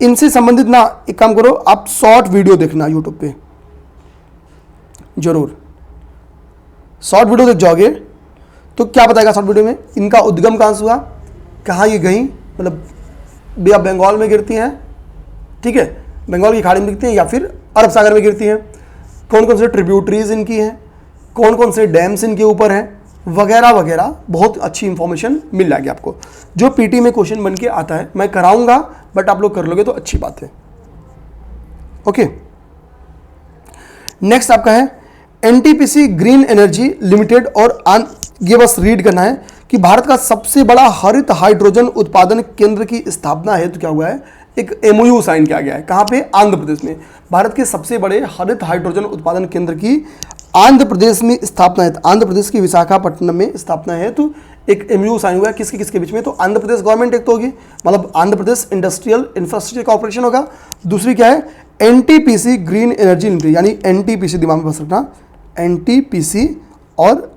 इनसे संबंधित ना एक काम करो, आप शॉर्ट वीडियो देखना यूट्यूब पे, जरूर शॉर्ट वीडियो देख जाओगे तो क्या बताएगा शॉर्ट वीडियो में, इनका उद्गम कहाँ से हुआ, कहाँ ये गई, मतलब बे ऑफ बंगाल में गिरती हैं, ठीक है, बंगाल की खाड़ी में गिरती हैं या फिर अरब सागर में गिरती हैं, कौन कौन से ट्रिब्यूटरीज इनकी हैं, कौन कौन से डैम्स इनके ऊपर हैं, वगैरह वगैरह, बहुत अच्छी इंफॉर्मेशन मिल जाएगी आपको, जो पीटी में क्वेश्चन बन के आता है। मैं कराऊंगा बट आप लोग कर लोगे तो अच्छी बात है। ओके, नेक्स्ट आपका है एनटीपीसी ग्रीन एनर्जी लिमिटेड, और ये बस रीड करना है कि भारत का सबसे बड़ा हरित हाइड्रोजन उत्पादन केंद्र की स्थापना है, तो क्या हुआ है, एक एमओयू साइन किया गया है। कहाँ पे, आंध्र प्रदेश में। भारत के सबसे बड़े हरित हाइड्रोजन उत्पादन केंद्र की आंध्र प्रदेश में स्थापना है, आंध्र प्रदेश की विशाखापट्टनम में स्थापना है, तो एक एमओयू साइन हुआ है किसके किसके बीच में, तो आंध्र प्रदेश गवर्नमेंट एक तो होगी, मतलब Andhra Pradesh industrial infrastructure corporation होगा, दूसरी क्या है एनटीपीसी ग्रीन एनर्जी लिमिटेड, यानी एनटीपीसी दिमाग में बस रखना, एनटीपीसी और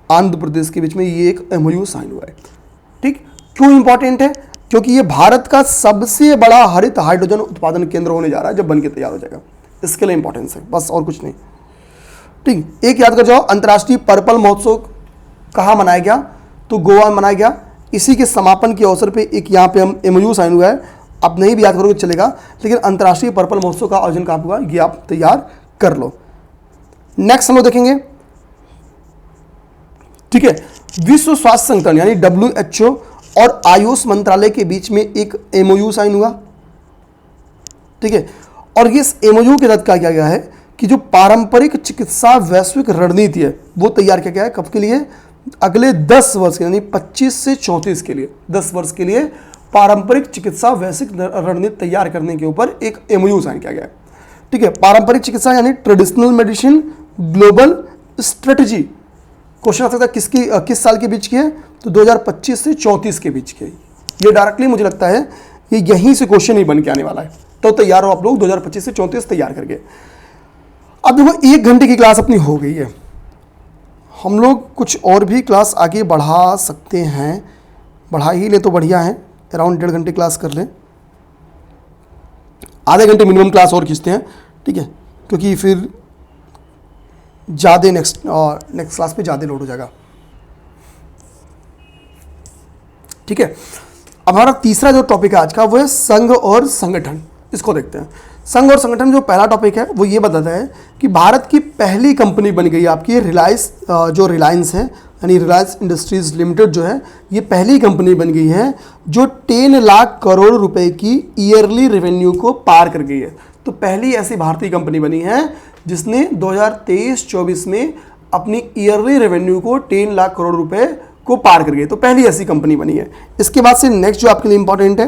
आंध्र प्रदेश के बीच में ये एक एमओयू साइन हुआ है। ठीक, क्यों इंपॉर्टेंट है, क्योंकि ये भारत का सबसे बड़ा हरित हाइड्रोजन उत्पादन केंद्र होने जा रहा है जब बन के तैयार हो जाएगा, इसके लिए इंपॉर्टेंस है, बस और कुछ नहीं। ठीक, एक याद कर जाओ, अंतर्राष्ट्रीय पर्पल महोत्सव कहाँ मनाया गया, तो गोवा में मनाया गया। इसी के समापन के अवसर पे एक यहाँ पे हम एमओयू साइन हुआ है, आप नहीं भी याद करोगे चलेगा, लेकिन अंतर्राष्ट्रीय पर्पल महोत्सव का आयोजन कहाँ हुआ ये आप तैयार कर लो। नेक्स्ट हम लोग देखेंगे, ठीक है, विश्व स्वास्थ्य संगठन यानी WHO और आयुष मंत्रालय के बीच में एक एमओयू साइन हुआ। ठीक है, और इस एमओयू के तहत क्या किया गया है कि जो पारंपरिक चिकित्सा वैश्विक रणनीति है वो तैयार किया गया है, कब के लिए, अगले 10 वर्ष के, यानी 25 से 34 के लिए, 10 वर्ष के लिए पारंपरिक चिकित्सा वैश्विक रणनीति तैयार करने के ऊपर एक एमओयू साइन किया गया है। ठीक है, पारंपरिक चिकित्सा यानी traditional medicine global strategy, question आ सकता है किस साल के बीच की है, तो 2025 से 34 के बीच की है। ये डायरेक्टली मुझे लगता है ये यहीं से क्वेश्चन ही बन के आने वाला है, तो तैयार हो आप लोग 2025 से 34 तैयार करके। अब देखो 1 घंटे की क्लास अपनी हो गई है, हम लोग कुछ और भी क्लास आगे बढ़ा सकते हैं, बढ़ा ही ले तो बढ़िया है, अराउंड 1.5 घंटे क्लास कर लें, आधे घंटे मिनिमम क्लास और खींचते हैं, ठीक है, क्योंकि फिर ज़्यादा नेक्स्ट क्लास पे ज़्यादा लोड हो जाएगा। ठीक है, अब हमारा तीसरा जो टॉपिक है आज का वो है संघ और संगठन, इसको देखते हैं। संघ और संगठन जो पहला टॉपिक है वो ये बताता है कि भारत की पहली कंपनी बन गई आपकी रिलायंस, जो रिलायंस है यानी रिलायंस इंडस्ट्रीज लिमिटेड जो है, ये पहली कंपनी बन गई है जो 10 लाख करोड़ रुपए की ईयरली रेवेन्यू को पार कर गई है। तो पहली ऐसी भारतीय कंपनी बनी है जिसने 2023-24 में अपनी ईयरली रेवेन्यू को 10 लाख करोड़ रुपए को पार कर गई, तो पहली ऐसी कंपनी बनी है। इसके बाद से नेक्स्ट जो आपके लिए इंपॉर्टेंट है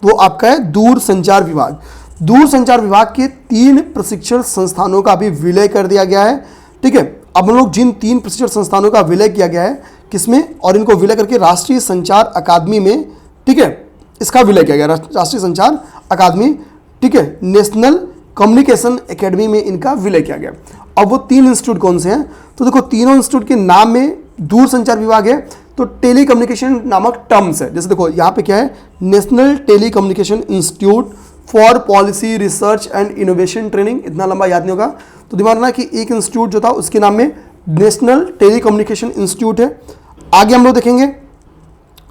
वो आपका है दूरसंचार विभाग। दूरसंचार विभाग के 3 प्रशिक्षण संस्थानों का भी विलय कर दिया गया है। ठीक है, अब हम लोग जिन 3 प्रशिक्षण संस्थानों का विलय किया गया है किसमें, और इनको विलय करके राष्ट्रीय संचार अकादमी में, ठीक है, इसका विलय किया गया राष्ट्रीय संचार अकादमी, ठीक है, नेशनल कम्युनिकेशन एकेडमी में इनका विलय किया गया। अब वो 3 इंस्टीट्यूट कौन से हैं, तो देखो तीनों इंस्टीट्यूट के नाम में दूरसंचार विभाग है, तो टेलीकम्युनिकेशन नामक टर्म्स है। जैसे देखो यहाँ पे क्या है, national telecommunication institute for policy research and innovation training, इतना लंबा याद नहीं होगा तो दिमाग रखना कि एक इंस्टीट्यूट जो था उसके नाम में नेशनल टेलीकम्युनिकेशन इंस्टीट्यूट है। आगे हम लोग देखेंगे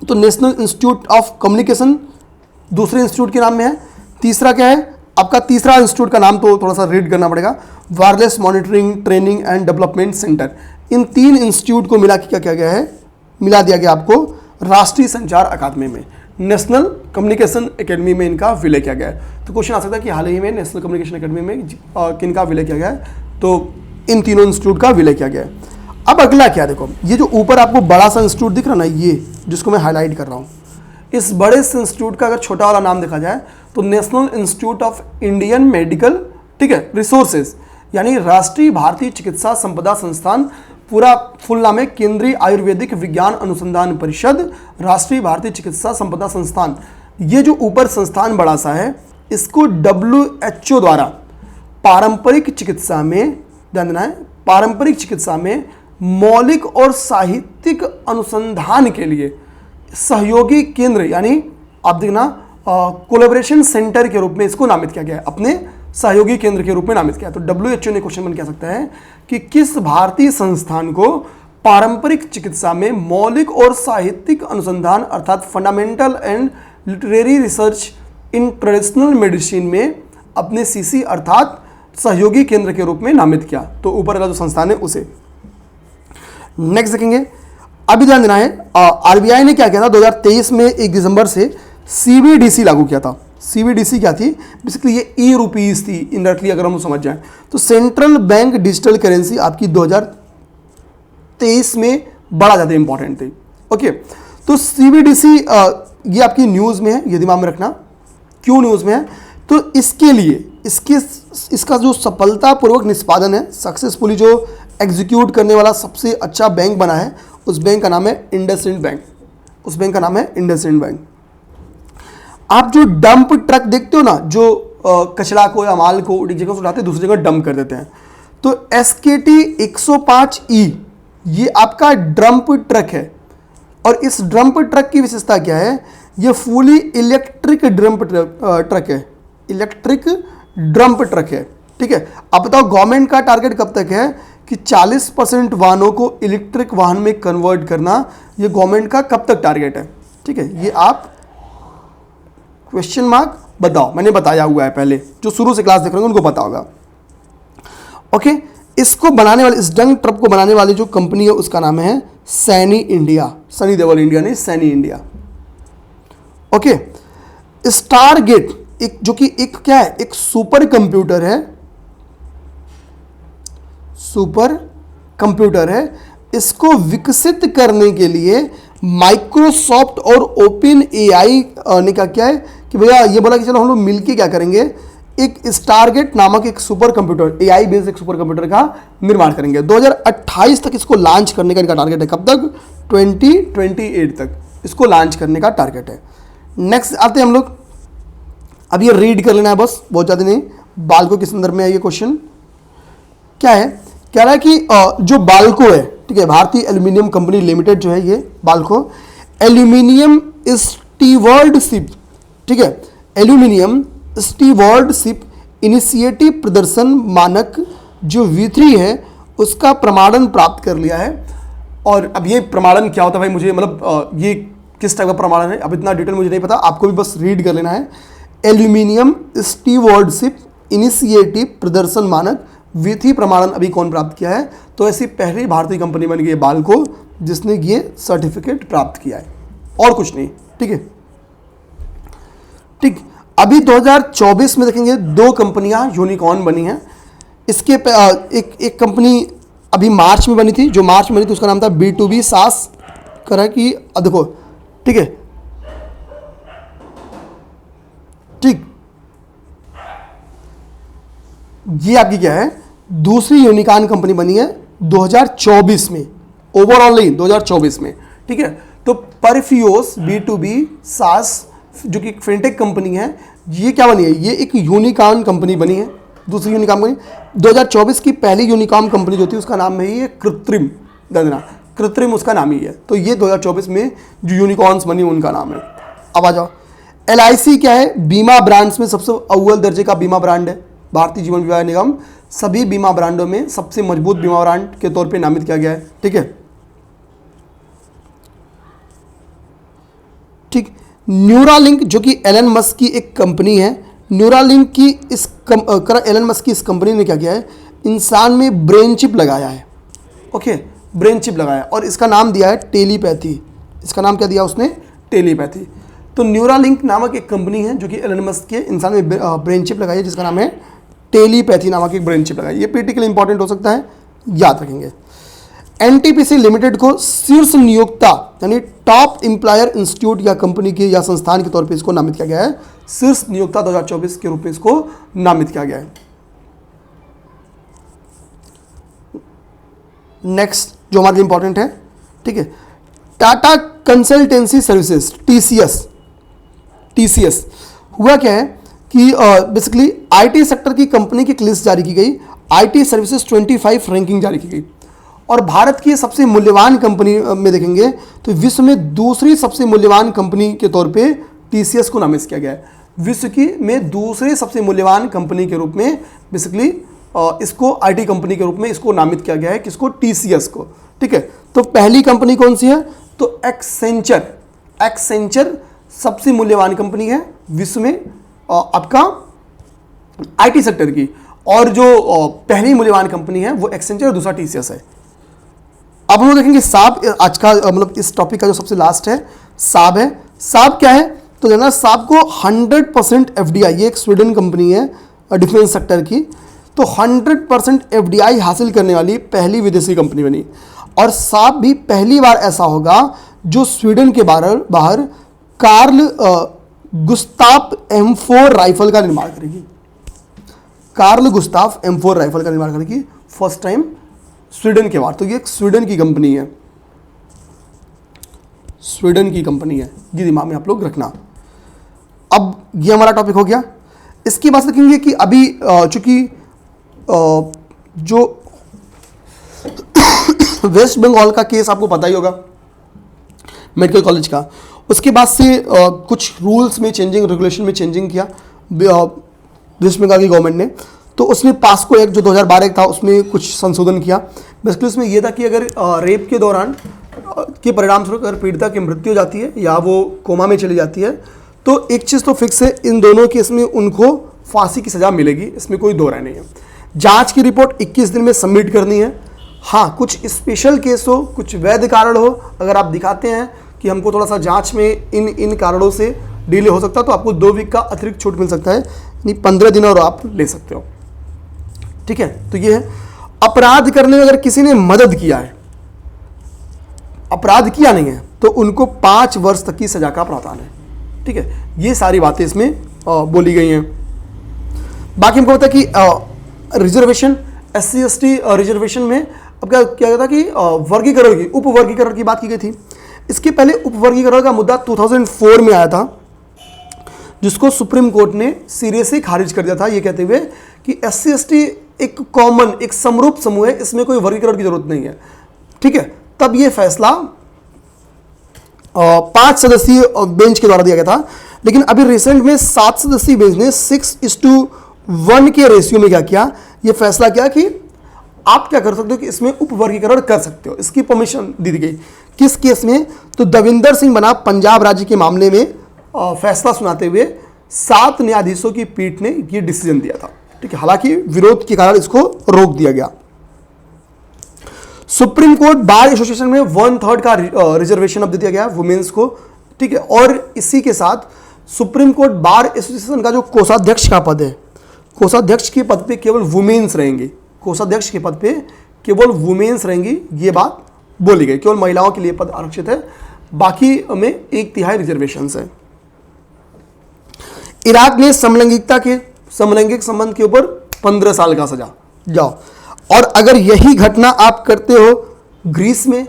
तो नेशनल इंस्टीट्यूट ऑफ कम्युनिकेशन दूसरे इंस्टीट्यूट के नाम में है। तीसरा क्या है आपका, तीसरा इंस्टीट्यूट का नाम तो थोड़ा सा रीड करना पड़ेगा, wireless monitoring training and development centre. In 3 institute को मिला के क्या किया गया है, मिला दिया गया आपको राष्ट्रीय संचार अकादमी में, नेशनल कम्युनिकेशन एकेडमी में इनका विलय किया गया है। तो क्वेश्चन आ सकता है कि हाल ही में नेशनल कम्युनिकेशन एकेडमी में किनका विलय किया गया है, तो इन तीनों इंस्टीट्यूट का विलय किया गया है। अब अगला क्या, देखो ये जो ऊपर आपको बड़ा सा इंस्टीट्यूट दिख रहा ना, ये जिसको मैं हाईलाइट कर रहा हूँ, इस बड़े से इंस्टीट्यूट का अगर छोटा वाला नाम देखा जाए तो national institute of Indian medical, ठीक है, रिसोर्सेज, यानी राष्ट्रीय भारतीय चिकित्सा संपदा संस्थान, पूरा फुल नाम है केंद्रीय आयुर्वेदिक विज्ञान अनुसंधान परिषद, राष्ट्रीय भारतीय चिकित्सा संपदा संस्थान। ये जो ऊपर संस्थान बड़ा सा है, इसको WHO द्वारा पारंपरिक चिकित्सा में, ध्यान देना है, पारंपरिक चिकित्सा में मौलिक और साहित्यिक अनुसंधान के लिए सहयोगी केंद्र, यानी आप देखना कोलैबोरेशन सेंटर के रूप में इसको नामित किया गया है, अपने सहयोगी केंद्र के रूप में नामित किया है। तो WHO ने क्वेश्चन बन कह सकता है कि किस भारतीय संस्थान को पारंपरिक चिकित्सा में मौलिक और साहित्यिक अनुसंधान अर्थात fundamental and literary research in traditional medicine में अपने CC अर्थात सहयोगी केंद्र के रूप में नामित किया। तो ऊपर वाला जो संस्थान है उसे। नेक्स्ट देखेंगे, अभी ध्यान देना है, RBI ने क्या किया था 2023 में 1 दिसंबर से CBDC लागू किया था। CBDC क्या थी, बेसिकली ये ई-रुपीज थी इनडायरेक्टली, अगर हम समझ जाएं तो सेंट्रल बैंक डिजिटल करेंसी आपकी 2023 में बड़ा ज़्यादा इंपॉर्टेंट थी। ओके, तो CBDC ये आपकी न्यूज़ में है, ये दिमाग में रखना क्यों न्यूज़ में है, तो इसके लिए इसका जो सफलतापूर्वक निष्पादन है, सक्सेसफुली जो एग्जीक्यूट करने वाला सबसे अच्छा बैंक बना है, उस बैंक का नाम है इंडसइंड बैंक। उस बैंक का नाम है इंडसइंड बैंक। आप जो डंप ट्रक देखते हो ना, जो कचरा को या माल को एक जगह से उठाते हैं दूसरी जगह डंप कर देते हैं, तो SKT 105E ये आपका डंप ट्रक है। और इस डंप ट्रक की विशेषता क्या है, ये फुली इलेक्ट्रिक डंप ट्रक है, इलेक्ट्रिक डंप ट्रक है। ठीक है, अब बताओ गवर्नमेंट का टारगेट कब तक है कि 40% वाहनों को इलेक्ट्रिक वाहन में कन्वर्ट करना, ये गवर्नमेंट का कब तक टारगेट है। ठीक है, ये आप क्वेश्चन मार्क बताओ, मैंने बताया हुआ है पहले, जो शुरू से क्लास देख रहे हैं उनको पता होगा। ओके, इसको बनाने वाले, इस डंप ट्रक को बनाने वाली जो कंपनी है उसका नाम है सैनी इंडिया, सनी देओल इंडिया नहीं, सैनी इंडिया। ओके, स्टारगेट एक जो कि एक क्या है, एक सुपर कंप्यूटर है, सुपर कंप्यूटर है। इसको विकसित करने के लिए माइक्रोसॉफ्ट और ओपन AI ने क्या है कि भैया ये बोला कि चलो हम लोग मिलके क्या करेंगे, एक स्टारगेट नामक एक सुपर कंप्यूटर, AI बेस्ड एक सुपर कंप्यूटर का निर्माण करेंगे। 2028 तक इसको लॉन्च करने का इनका टारगेट है। कब तक? 2028 तक इसको लॉन्च करने का टारगेट है। नेक्स्ट आते हैं हम लोग, अब ये रीड कर लेना है बस, बहुत ज़्यादा नहीं। बाल्को के संदर्भ में है ये क्वेश्चन। क्या है, कह रहा है कि जो बाल्को है, ठीक है, भारतीय एल्यूमिनियम कंपनी लिमिटेड जो है, ये बाल्को एल्यूमिनियम स्टीवर्डशिप, ठीक है, एल्यूमिनियम स्टीवर्डशिप इनिशिएटिव प्रदर्शन मानक जो V3 है उसका प्रमाणन प्राप्त कर लिया है। और अब ये प्रमाणन क्या होता है भाई, मुझे मतलब ये किस टाइप का प्रमाणन है अब इतना डिटेल मुझे नहीं पता, आपको भी बस रीड कर लेना है। एल्यूमिनियम स्टीवर्डशिप इनिशिएटिव प्रदर्शन मानक V3 प्रमाणन अभी कौन प्राप्त किया है, तो ऐसी पहली भारतीय कंपनी बन गई है बाल्को जिसने ये सर्टिफिकेट प्राप्त किया है, और कुछ नहीं। ठीक है, ठीक। अभी 2024 में देखेंगे 2 कंपनियां यूनिकॉर्न बनी हैं। इसके एक कंपनी अभी मार्च में बनी थी, जो मार्च में बनी थी उसका नाम था B2B SaaS करा कि देखो, ठीक है, ठीक, ये आपकी क्या है, दूसरी यूनिकॉर्न कंपनी बनी है 2024 में, ओवरऑल नहीं 2024 में। ठीक है, तो परफ्यूस B2B SaaS जो कि फिनटेक कंपनी है, ये क्या बनी है, ये एक यूनिकॉर्न कंपनी बनी है, दूसरी यूनिकॉर्न कंपनी। 2024 की पहली यूनिकॉर्न कंपनी जो थी उसका नाम है ये कृत्रिम, देना कृत्रिम उसका नाम ही है। तो ये 2024 में जो यूनिकॉर्न्स बनी उनका नाम है। अब आ जाओ, LIC क्या है, बीमा ब्रांड्स में सबसे अव्वल दर्जे का बीमा ब्रांड है। भारतीय जीवन बीमा निगम सभी बीमा ब्रांडों में सबसे मजबूत बीमा ब्रांड के तौर पे नामित किया गया है। ठीक है, ठीक। न्यूरालिंक जो कि एलन मस्क की एक कंपनी है, न्यूरालिंक की एलन मस्क की इस कंपनी ने क्या किया है, इंसान में ब्रेन चिप लगाया है। ओके, ब्रेन चिप लगाया और इसका नाम दिया है टेलीपैथी। इसका नाम क्या दिया उसने, टेलीपैथी। तो न्यूरालिंक नामक एक कंपनी है जो कि एलन मस्क के इंसान में ब्रेन चिप लगाई है, जिसका नाम है टेलीपैथी नामक एक ब्रेन चिप लगाई। ये पीटी के लिए इंपॉर्टेंट हो सकता है, याद रखेंगे। एनटीपीसी लिमिटेड को शीर्ष नियोक्ता यानी टॉप एम्प्लॉयर इंस्टीट्यूट या कंपनी के या संस्थान के तौर पे इसको नामित किया गया है। शीर्ष नियोक्ता 2024 के रूप में इसको नामित किया गया है। नेक्स्ट जो हमारे लिए इंपॉर्टेंट है, ठीक है, टाटा कंसल्टेंसी सर्विसेज टीसीएस हुआ क्या है कि बेसिकली आईटी सेक्टर की कंपनी की एक लिस्ट जारी की गई, आईटी सर्विसेज 25 रैंकिंग जारी की गई और भारत की सबसे मूल्यवान कंपनी में देखेंगे तो विश्व में दूसरी सबसे मूल्यवान कंपनी के तौर पे टीसीएस को नामित किया गया है। विश्व की में दूसरी सबसे मूल्यवान कंपनी के रूप में बेसिकली इसको आईटी कंपनी के रूप में इसको नामित किया गया है, किसको, टीसीएस को। ठीक है, तो पहली कंपनी कौन सी है, तो एक्सेंचर सबसे मूल्यवान कंपनी है विश्व में आपका आईटी सेक्टर की, और जो पहली मूल्यवान कंपनी है वो एक्सेंचर और दूसरा टीसीएस है। अब हम लोग देखेंगे साब, आज का मतलब इस टॉपिक का जो सबसे लास्ट है साब है। साब क्या है, तो जानना साब को 100% एफडीआई, ये एक स्वीडन कंपनी है डिफेंस सेक्टर की, तो 100% एफडीआई हासिल करने वाली पहली विदेशी कंपनी बनी। और साब भी पहली बार ऐसा होगा जो स्वीडन के बाहर कार्ल गुस्ताफ M4 राइफल का निर्माण करेगी। कार्ल गुस्ताफ M4 राइफल का निर्माण करेगी फर्स्ट टाइम स्वीडन के बाहर। तो ये एक स्वीडन की कंपनी है, स्वीडन की कंपनी है, ये दिमाग में आप लोग रखना। अब ये हमारा टॉपिक हो गया। इसकी बात देखेंगे कि अभी चूंकि जो वेस्ट बंगाल का केस आपको पता ही होगा मेडिकल कॉलेज का, उसके बाद से कुछ रूल्स में चेंजिंग, रेगुलेशन में चेंजिंग किया वेस्ट बंगाल की गवर्नमेंट ने। तो उसने पास्को एक्ट जो 2012 था उसमें कुछ संशोधन किया। बेसिकली उसमें यह था कि अगर रेप के दौरान के परिणाम स्वरूप अगर पीड़िता की मृत्यु हो जाती है या वो कोमा में चली जाती है तो एक चीज़ तो फिक्स है, इन दोनों केस में उनको फांसी की सज़ा मिलेगी, इसमें कोई दो राय नहीं है। जांच की रिपोर्ट 21 दिन में सबमिट करनी है। हाँ, कुछ स्पेशल केस हो, कुछ वैध कारण हो, अगर आप दिखाते हैं कि हमको थोड़ा सा जांच में इन कारणों से डिले हो सकता है तो आपको 2 वीक का अतिरिक्त छूट मिल सकता है, यानी 15 दिन और आप ले सकते हो। ठीक है, तो ये है। अपराध करने में अगर किसी ने मदद किया है, अपराध किया नहीं है, तो उनको 5 वर्ष तक की सजा का प्रावधान है। ठीक है, ये सारी बातें इसमें बोली गई हैं। बाकी हमको पता है कि रिजर्वेशन, SC ST रिजर्वेशन में अब क्या था कि वर्गीकरण की, उप वर्गीकरण की बात की गई थी। इसके पहले उप वर्गीकरण का मुद्दा 2004 में आया था, जिसको सुप्रीम कोर्ट ने सिरे से खारिज कर दिया था, ये कहते हुए कि SC ST एक कॉमन, एक समरूप समूह है, इसमें कोई वर्गीकरण की जरूरत नहीं है। ठीक है, तब ये फैसला 5 सदस्यीय बेंच के द्वारा दिया गया था। लेकिन अभी रिसेंट में 7 सदस्यीय बेंच ने 6:1 के रेशियो में क्या किया, ये फैसला किया कि आप क्या कर सकते हो कि इसमें उप वर्गीकरण कर सकते हो, इसकी परमिशन दी गई। किस केस में, तो दविंदर सिंह बना पंजाब राज्य के मामले में फैसला सुनाते हुए 7 न्यायाधीशों की पीठ ने यह डिसीजन दिया था। ठीक है, हालांकि विरोध के कारण इसको रोक दिया गया। सुप्रीम कोर्ट बार एसोसिएशन में 1/3 का रिजर्वेशन अब दे दिया गया वुमेन्स को। ठीक है, और इसी के साथ सुप्रीम कोर्ट बार एसोसिएशन का जो कोषाध्यक्ष का पद है, कोषाध्यक्ष के पद पे केवल वुमेन्स रहेंगी, कोषाध्यक्ष के पद पे केवल वुमेन्स रहेंगी, ये बात बोली गई। केवल महिलाओं के लिए पद आरक्षित है, बाकी में 1/3 रिजर्वेशन है। इराक ने समलैंगिक संबंध के ऊपर 15 साल का सजा जाओ, और अगर यही घटना आप करते हो ग्रीस में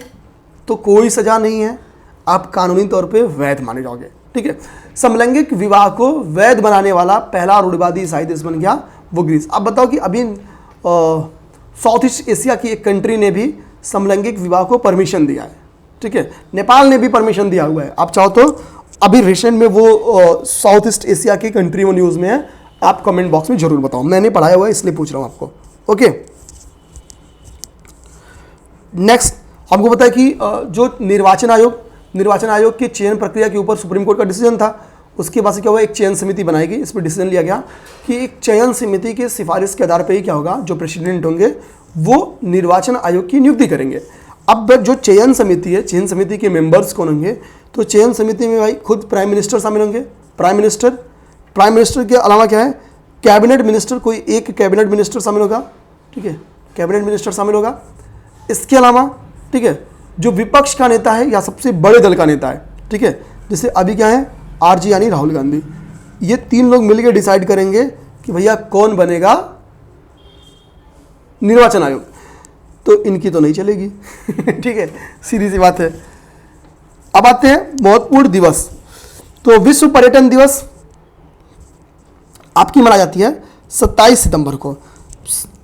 तो कोई सजा नहीं है, आप कानूनी तौर पे वैध माने जाओगे। ठीक है, समलैंगिक विवाह को वैध बनाने वाला पहला रूढ़िवादी ईसाई देश बन गया वो ग्रीस। अब बताओ कि अभी साउथ ईस्ट एशिया की एक कंट्री ने भी समलैंगिक विवाह को परमिशन दिया है। ठीक है, नेपाल ने भी परमिशन दिया हुआ है, आप चाहो तो अभी रिसेंट में वो साउथ ईस्ट एशिया की कंट्री वो न्यूज़ में है, आप कमेंट बॉक्स में जरूर बताओ, मैंने पढ़ाया हुआ है इसलिए पूछ रहा हूँ आपको। ओके, नेक्स्ट हमको पता है कि जो निर्वाचन आयोग की चयन प्रक्रिया के ऊपर सुप्रीम कोर्ट का डिसीजन था, उसके बाद से क्या हुआ, एक चयन समिति बनाई गई। इस पर डिसीजन लिया गया कि एक चयन समिति के सिफारिश के आधार पर ही क्या होगा, जो प्रेसिडेंट होंगे वो निर्वाचन आयोग की नियुक्ति करेंगे। अब जो चयन समिति है, चयन समिति के मेंबर्स कौन होंगे, तो चयन समिति में भाई खुद प्राइम मिनिस्टर शामिल होंगे। प्राइम मिनिस्टर के अलावा क्या है, कैबिनेट मिनिस्टर, कोई एक कैबिनेट मिनिस्टर शामिल होगा, ठीक है, कैबिनेट मिनिस्टर शामिल होगा। इसके अलावा ठीक है, जो विपक्ष का नेता है या सबसे बड़े दल का नेता है, ठीक है, जैसे अभी क्या है आरजी यानी राहुल गांधी, ये 3 लोग मिलकर डिसाइड करेंगे कि भैया कौन बनेगा निर्वाचन आयोग। तो इनकी तो नहीं चलेगी ठीक है, सीधी सी बात है। अब आते हैं महत्वपूर्ण दिवस। तो विश्व पर्यटन दिवस आपकी मनाई जाती है 27 सितंबर को।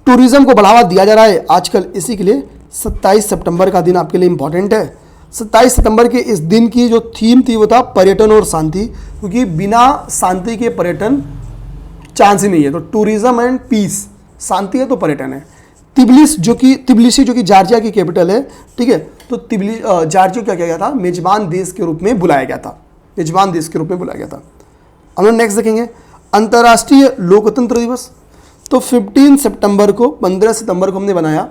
टूरिज्म को बढ़ावा दिया जा रहा है आजकल, इसी के लिए 27 सितंबर का दिन आपके लिए इंपॉर्टेंट है। 27 सितंबर के इस दिन की जो थीम थी वो था पर्यटन और शांति, क्योंकि बिना शांति के पर्यटन चांस ही नहीं है। तो टूरिज्म एंड पीस, शांति है तो पर्यटन है। तिब्लिसी जो कि जॉर्जिया की कैपिटल है, ठीक है, तो जॉर्जिया क्या किया गया था, मेजबान देश के रूप में बुलाया गया था, मेजबान देश के रूप में बुलाया गया था। हम लोग नेक्स्ट देखेंगे अंतर्राष्ट्रीय लोकतंत्र दिवस। तो 15 सितंबर को, 15 सितंबर को हमने बनाया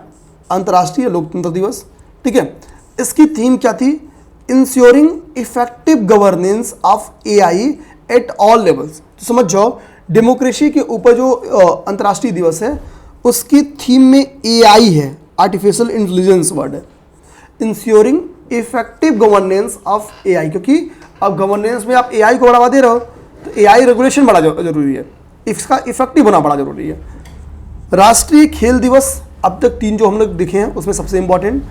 अंतर्राष्ट्रीय लोकतंत्र दिवस, ठीक है। इसकी थीम क्या थी, ensuring effective governance of AI at all levels. तो समझ जाओ डेमोक्रेसी के ऊपर जो अंतर्राष्ट्रीय दिवस है उसकी थीम में एआई है, आर्टिफिशियल इंटेलिजेंस वर्ड है, ensuring effective governance of AI, क्योंकि अब गवर्नेंस में आप एआई को बढ़ावा दे रहे हो तो एआई रेगुलेशन बड़ा जरूरी है, इसका इफेक्टिव होना बड़ा जरूरी है। राष्ट्रीय खेल दिवस, अब तक 3 जो हम लोग दिखे हैं उसमें सबसे इंपॉर्टेंट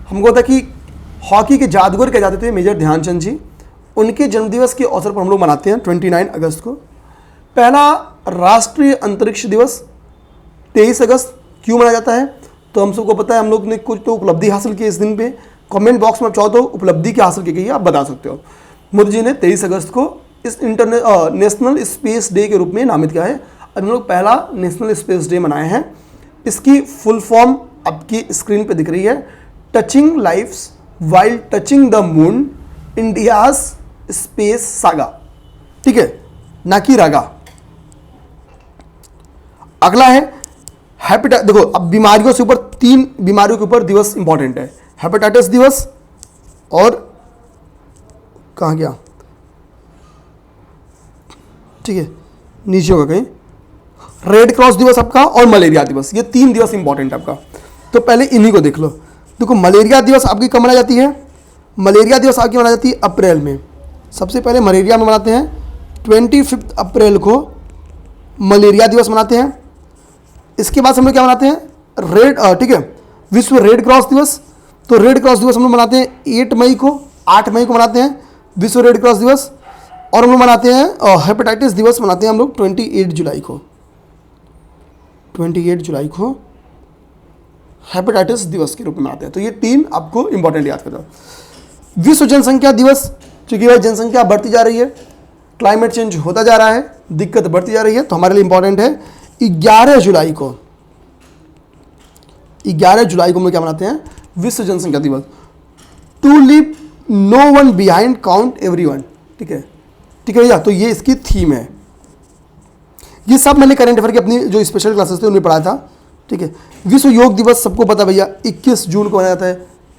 हमको था कि हॉकी के जादूगर कहे जाते थे मेजर ध्यानचंद जी, उनके जन्मदिवस के अवसर पर हम लोग मनाते हैं 29 अगस्त को। पहला राष्ट्रीय अंतरिक्ष दिवस 23 अगस्त क्यों मनाया जाता है, तो हम सबको पता है, हम लोग ने कुछ तो उपलब्धि हासिल की इस दिन पे। कमेंट बॉक्स में आप चाहो तो उपलब्धि क्या हासिल की गई है आप बता सकते हो। मोदी जी ने 23 अगस्त को इस नेशनल स्पेस डे के रूप में नामित किया है। अब हम लोग पहला नेशनल स्पेस डे मनाए हैं। इसकी फुल फॉर्म आपकी स्क्रीन पे दिख रही है, touching lives while touching the moon, India's space saga, ठीक है, ना कि रागा। अगला है हेपेटाइटिस। देखो अब बीमारियों से ऊपर 3 बीमारियों के ऊपर दिवस इंपॉर्टेंट है, हेपेटाइटिस दिवस, और कहाँ गया, ठीक है नीचे होगा कहीं, रेड क्रॉस दिवस आपका, और मलेरिया दिवस। ये 3 दिवस इंपॉर्टेंट आपका। तो पहले इन्हीं को देख लो। देखो मलेरिया दिवस आपकी कब मनाई जाती है, मलेरिया दिवस आपकी मनाई जाती है अप्रैल में। सबसे पहले मलेरिया में मनाते हैं 25 अप्रैल को मलेरिया दिवस मनाते हैं। इसके बाद हम लोग क्या मनाते हैं, ठीक है, विश्व रेड क्रॉस दिवस। तो रेड क्रॉस दिवस हम लोग मनाते हैं 8 मई को मनाते हैं विश्व रेड क्रॉस दिवस। और हम लोग मनाते हैं हेपेटाइटिस दिवस मनाते हैं हम लोग 28 जुलाई को, 28 जुलाई को हेपेटाइटिस दिवस के रूप में मनाते हैं। तो ये 3 आपको इंपॉर्टेंट याद कर दो। विश्व जनसंख्या दिवस, क्योंकि भाई जनसंख्या बढ़ती जा रही है, क्लाइमेट चेंज होता जा रहा है, दिक्कत बढ़ती जा रही है, तो हमारे लिए इंपॉर्टेंट है 11 जुलाई को। 11 जुलाई को हम लोग क्या मनाते हैं, विश्व जनसंख्या दिवस। To leave no one behind, count everyone, ठीक है, ठीक है भैया। तो ये इसकी थीम है। ये सब मैंने करंट अफेयर की अपनी जो स्पेशल क्लासेस थे उनमें पढ़ाया था, ठीक है। विश्व योग दिवस सबको पता भैया 21 जून को मनाया जाता है,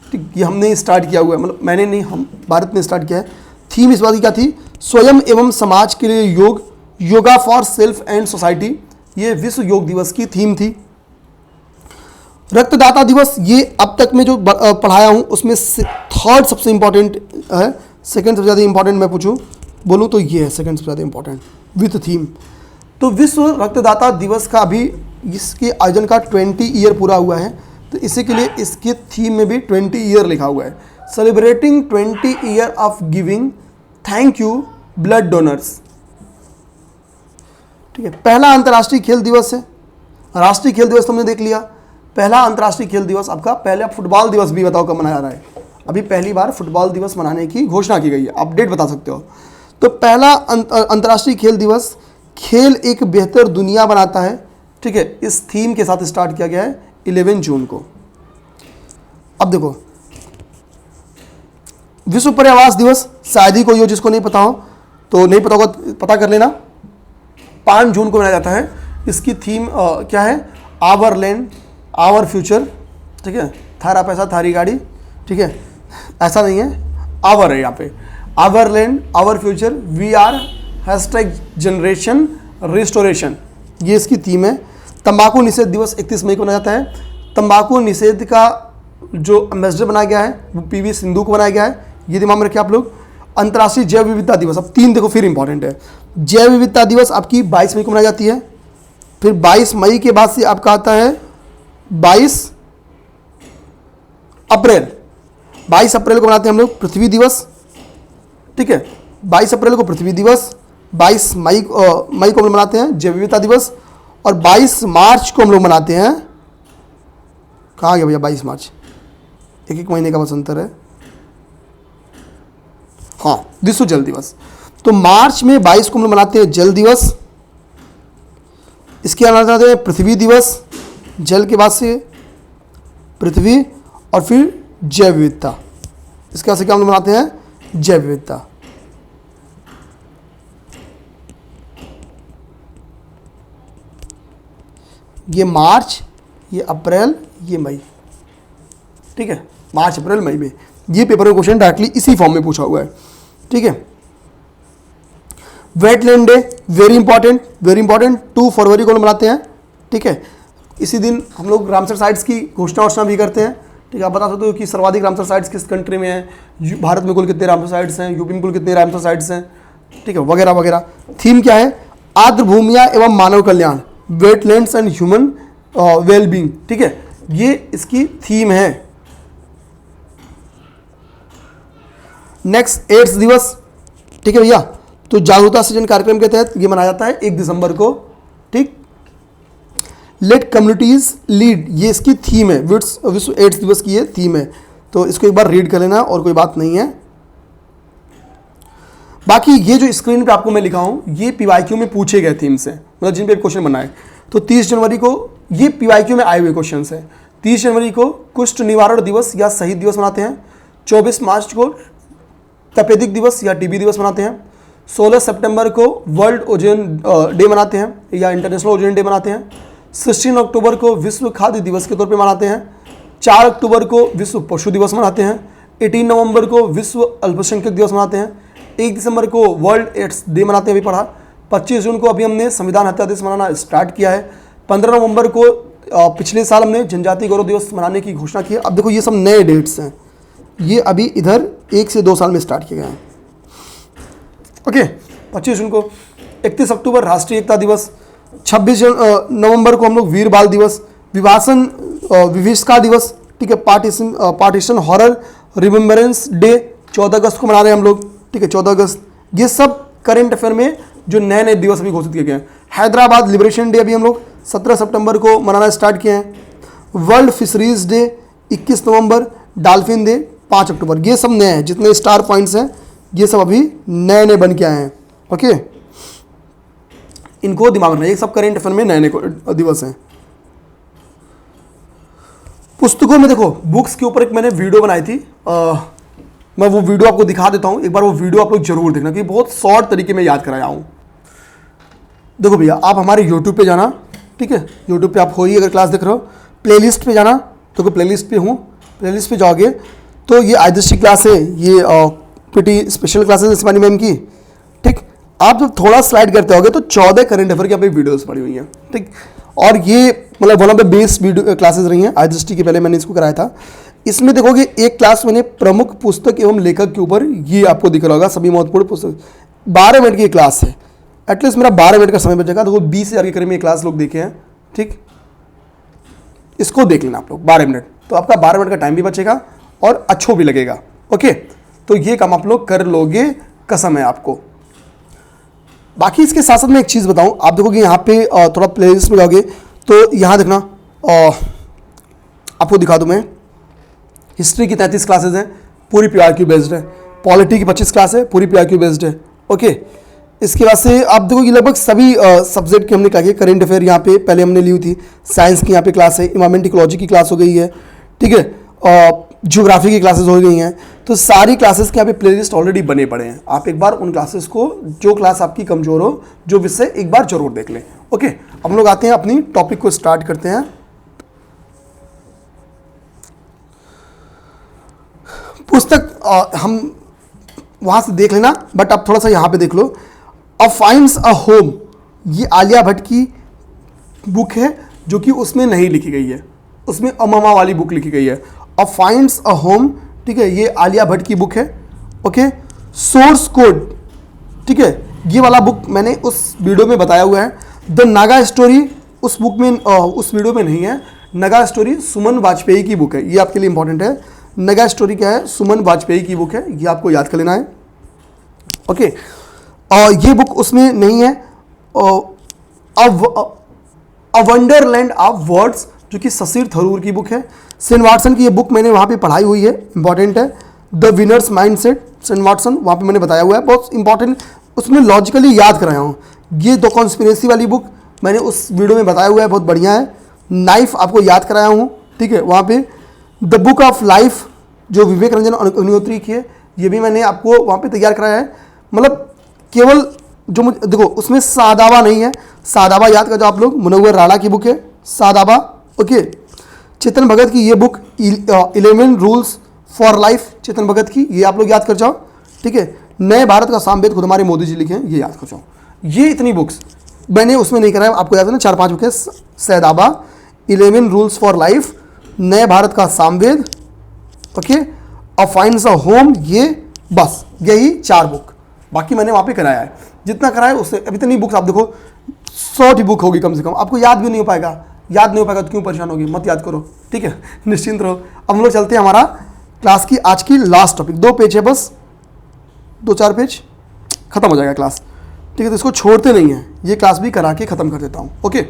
ठीक। ये हमने स्टार्ट किया हुआ है, मतलब मैंने नहीं, हम भारत ने स्टार्ट किया है। थीम इस बात की क्या थी, स्वयं एवं समाज के लिए योग, yoga for self and society, ये विश्व योग दिवस की थीम थी। रक्तदाता दिवस, ये अब तक मैं जो पढ़ाया हूँ उसमें 3rd सबसे इंपॉर्टेंट है। 2nd सबसे ज़्यादा इंपॉर्टेंट मैं बोलूँ तो ये है 2nd सबसे ज़्यादा इंपॉर्टेंट विथ थीम। तो विश्व रक्तदाता दिवस का अभी इसके आयोजन का 20 ईयर पूरा हुआ है, तो इसी के लिए इसके थीम में भी 20 ईयर लिखा हुआ है, celebrating 20 year of giving, thank you blood donors, ठीक है। पहला अंतर्राष्ट्रीय खेल दिवस है, राष्ट्रीय खेल दिवस तुमने देख लिया। पहला अंतर्राष्ट्रीय खेल दिवस आपका, पहले फुटबॉल दिवस भी बताओ कब मनाया जा रहा है। अभी पहली बार फुटबॉल दिवस मनाने की घोषणा की गई है, अपडेट बता सकते हो। तो पहला अंतर्राष्ट्रीय खेल दिवस, खेल एक बेहतर दुनिया बनाता है, ठीक है, इस थीम के साथ स्टार्ट किया गया है 11 जून को। अब देखो विश्व पर्यावरण दिवस, शायद ही कोई हो जिसको नहीं पता हो, तो नहीं पता होगा पता कर लेना। 5 जून को मनाया जाता है। इसकी थीम क्या है, आवर लैंड आवर फ्यूचर, ठीक है, थारा पैसा थारी गाड़ी, ठीक है, ऐसा नहीं है, आवर है यहाँ पे, our land our future we are #generation restoration, ये इसकी थीम है। तंबाकू निषेध दिवस 31 मई को मनाया जाता है। तंबाकू निषेध का जो एम्बेसडर बनाया गया है वो PV सिंधु को बनाया गया है, ये दिमाग में रखिए आप लोग। अंतर्राष्ट्रीय जैव विविधता दिवस, अब 3 देखो फिर इंपॉर्टेंट है। जैव विविधता दिवस आपकी 22 मई को मनाई जाती है। फिर 22 मई के बाद से आपका आता है 22 अप्रैल। 22 अप्रैल को मनाते हैं हम लोग पृथ्वी दिवस, ठीक है, 22 अप्रैल को पृथ्वी दिवस। 22 मई को हम लोग मनाते हैं जैव विविधता दिवस। और 22 मार्च को हम लोग मनाते हैं, कहाँ गया भैया 22 मार्च, एक महीने का बस अंतर है, हाँ, विश्व जल दिवस। तो मार्च में 22 को हम लोग मनाते हैं जल दिवस। इसके अलावा मनाते हैं पृथ्वी दिवस, जल के बाद से पृथ्वी, और फिर जैव विविधता। इसके बाद से क्या हम लोग मनाते हैं, जैव विविधता। ये मार्च, ये अप्रैल, ये मई, ठीक है, मार्च अप्रैल मई में ये पेपर में क्वेश्चन डायरेक्टली इसी फॉर्म में पूछा हुआ है, ठीक है। वेटलैंड डे वेरी इंपॉर्टेंट 2 फरवरी को मनाते हैं, ठीक है। इसी दिन हम लोग रामसर साइट्स की घोषणा भी करते हैं, ठीक है। आप बता सकते हो कि सर्वाधिक रामसर साइट्स किस कंट्री में है, भारत में कुल कितने रामसर साइट्स हैं, यूपी में कुल कितने रामसर साइट्स हैं, ठीक है, वगैरह वगैरह। थीम क्या है, आर्द्र भूमियां एवं मानव कल्याण, वेटलैंड्स एंड ह्यूमन वेलबींग, ठीक है, ये इसकी थीम है। नेक्स्ट एड्स दिवस, ठीक है भैया, तो जागरूकता सृजन कार्यक्रम के तहत ये मनाया जाता है 1 दिसंबर को, ठीक। लेट कम्युनिटीज लीड, ये इसकी थीम है, विश्व एड्स दिवस की ये थीम है, तो इसको एक बार रीड कर लेना और कोई बात नहीं है। बाकी ये जो स्क्रीन पे आपको मैं लिखा हूं ये PYQ में पूछे गए थीम से, मतलब जिन पे क्वेश्चन बनाए। तो 30 जनवरी को ये PYQ में आए हुए क्वेश्चन है। 30 जनवरी को कुष्ठ निवारण दिवस या शहीद दिवस मनाते हैं। 24 मार्च को तपेदिक दिवस या TB दिवस मनाते हैं। 16 सितंबर को वर्ल्ड ओजोन डे मनाते हैं या इंटरनेशनल ओजोन डे मनाते हैं। 16 अक्टूबर को विश्व खाद्य दिवस के तौर पे मनाते हैं। 4 अक्टूबर को विश्व पशु दिवस मनाते हैं। 18 नवंबर को विश्व अल्पसंख्यक दिवस मनाते हैं। 1 दिसंबर को वर्ल्ड एड्स डे मनाते हैं, अभी पढ़ा। 25 जून को अभी हमने संविधान हत्या दिवस मनाना स्टार्ट किया है। 15 नवंबर को पिछले साल हमने जनजातीय गौरव दिवस मनाने की घोषणा की है। अब देखो ये सब नए डेट्स हैं, ये अभी इधर 1 से 2 साल में स्टार्ट किए गए हैं, ओके। 25 जून को 31 अक्टूबर राष्ट्रीय एकता दिवस। 26 नवंबर को हम लोग वीर बाल दिवस, विभिषिका दिवस, ठीक है, पार्टीशन हॉरर रिमेम्बरेंस डे 14 अगस्त को मना रहे हैं हम लोग, ठीक है, 14 अगस्त। ये सब करंट अफेयर में जो नए नए दिवस अभी घोषित किए गए हैं। हैदराबाद लिबरेशन डे अभी हम लोग 17 सितंबर को मनाना स्टार्ट किए हैं। वर्ल्ड फिशरीज डे 21 नवंबर, डॉल्फिन डे 5 अक्टूबर। ये सब नए हैं, जितने स्टार पॉइंट्स हैं ये सब अभी नए नए बन के आए हैं, ओके। इनको दिमाग में रखना, ये सब करंट अफेयर में नए नए दिवस हैं। पुस्तकों में देखो बुक्स के ऊपर एक मैंने वीडियो बनाई थी, मैं वो वीडियो आपको दिखा देता हूं, एक बार वो वीडियो आप लोग जरूर देखना, कि बहुत शॉर्ट तरीके में याद कराया हूं। देखो भैया, आप हमारे यूट्यूब पे जाना, ठीक है, यूट्यूब पे आप हो ही अगर क्लास देख रहे हो, प्लेलिस्ट पे जाना, तो प्लेलिस्ट पे हूँ, प्लेलिस्ट पे जाओगे तो ये आइदर्शी क्लास है, ये PT स्पेशल क्लासेस है शिवानी मैम की, ठीक। आप जब थोड़ा स्लाइड करते होगे तो 14 करंट अफेयर की आप वीडियोस पड़ी हुई हैं, ठीक। और ये मतलब one of the best video classes रही हैं आइदर्शी के, पहले मैंने इसको कराया था। इसमें देखोगे एक क्लास मैंने प्रमुख पुस्तक एवं लेखक के ऊपर, ये आपको दिख रहा होगा, सभी महत्वपूर्ण पुस्तक, 12 मिनट की क्लास है। एटलीस्ट मेरा 12 मिनट का समय बचेगा, तो 20,000 के करीब में क्लास लोग देखे हैं, ठीक। इसको देख लेना आप लोग 12 मिनट, तो आपका 12 मिनट का टाइम भी बचेगा और अच्छो भी लगेगा, ओके। तो ये काम आप लोग कर लोगे, कसम है आपको। बाकी इसके साथ साथ मैं एक चीज़ बताऊं, आप देखोगे यहाँ पे थोड़ा प्लेलिस्ट में जाओगे तो यहाँ देखना, आपको दिखा दूं मैं, हिस्ट्री की 33 क्लासेज हैं, पूरी PYQ बेस्ड है। पॉलिटी की 25 क्लास है, पूरी PYQ बेस्ड है, ओके, इसके बाद से आप देखो कि लगभग सभी सब्जेक्ट की हमने क्या किया, करेंट अफेयर यहाँ पे पहले हमने ली हुई थी, साइंस की यहाँ पे क्लास है, इन्वायरमेंट इकोलॉजी की क्लास हो गई है, ठीक है, ज्योग्राफी की क्लासेस हो गई हैं। तो सारी क्लासेस के यहाँ पे प्लेलिस्ट ऑलरेडी बने पड़े हैं, आप एक बार उन क्लासेस को, जो क्लास आपकी कमजोर हो, जो विषय, एक बार जरूर देख लें। ओके, हम लोग आते हैं अपनी टॉपिक को स्टार्ट करते हैं। पुस्तक हम वहां से देख लेना, बट आप थोड़ा सा यहाँ पे देख लो। अ फाइंड्स अ होम, ये आलिया भट्ट की बुक है, जो कि उसमें नहीं लिखी गई है, उसमें अममा वाली बुक लिखी गई है। अ फाइंड्स अ होम, ठीक है, ये आलिया भट्ट की बुक है। ओके, सोर्स कोड, ठीक है, ये वाला बुक मैंने उस वीडियो में बताया हुआ है। द नागा स्टोरी उस बुक में, उस वीडियो में नहीं है। नागा स्टोरी सुमन वाजपेयी की बुक है, ये आपके लिए इंपॉर्टेंट है। नागा स्टोरी क्या है, सुमन वाजपेयी की बुक है, ये आपको याद कर लेना है। ओके, ये बुक उसमें नहीं है। अ वंडरलैंड ऑफ वर्ड्स, जो कि शशिर थरूर की बुक है। सेन वाटसन की ये बुक मैंने वहाँ पे पढ़ाई हुई है, इंपॉर्टेंट है। The winners mindset, Sen Watson, वहाँ पे मैंने बताया हुआ है, बहुत इंपॉर्टेंट, उसमें लॉजिकली याद कराया हूँ। ये द कॉन्स्पिरेसी वाली बुक मैंने उस वीडियो में बताया हुआ है, बहुत बढ़िया है। नाइफ आपको याद कराया हूँ, ठीक है, वहाँ पे। द बुक ऑफ लाइफ, जो विवेक रंजन अग्निहोत्री की है, ये भी मैंने आपको वहाँ पे तैयार कराया है। मतलब केवल जो मुझे देखो, उसमें सादाबा नहीं है, सादाबा याद कर जाओ आप लोग, मुनव्वर राणा की बुक है सादाबा। ओके, चेतन भगत की ये book 11 rules for life, Chetan Bhagat की, ये आप लोग याद कर जाओ, ठीक है। नए भारत का सामवेद, खुद हमारे मोदी जी लिखे हैं, ये याद कर जाओ। ये इतनी बुक्स मैंने उसमें नहीं कराया, आपको याद है ना, 4-5 बुक है, सैदाबा, 11 रूल्स फॉर लाइफ, नए भारत का Samaveda, okay, a finds a home, ये बस यही 4 बुक, बाकी मैंने वहाँ पे कराया है। जितना कराया उससे अभी इतनी बुक्स आप देखो, 100 बुक होगी कम से कम, आपको याद भी नहीं हो पाएगा। याद नहीं हो पाएगा तो क्यों परेशान होगी, मत याद करो, ठीक है, निश्चिंत रहो। अब हम लोग चलते हैं हमारा क्लास की आज की लास्ट टॉपिक, 2 पेज है बस, 2-4 पेज खत्म हो जाएगा क्लास, ठीक है। तो इसको छोड़ते नहीं है, ये क्लास भी करा के ख़त्म कर देता हूँ। ओके।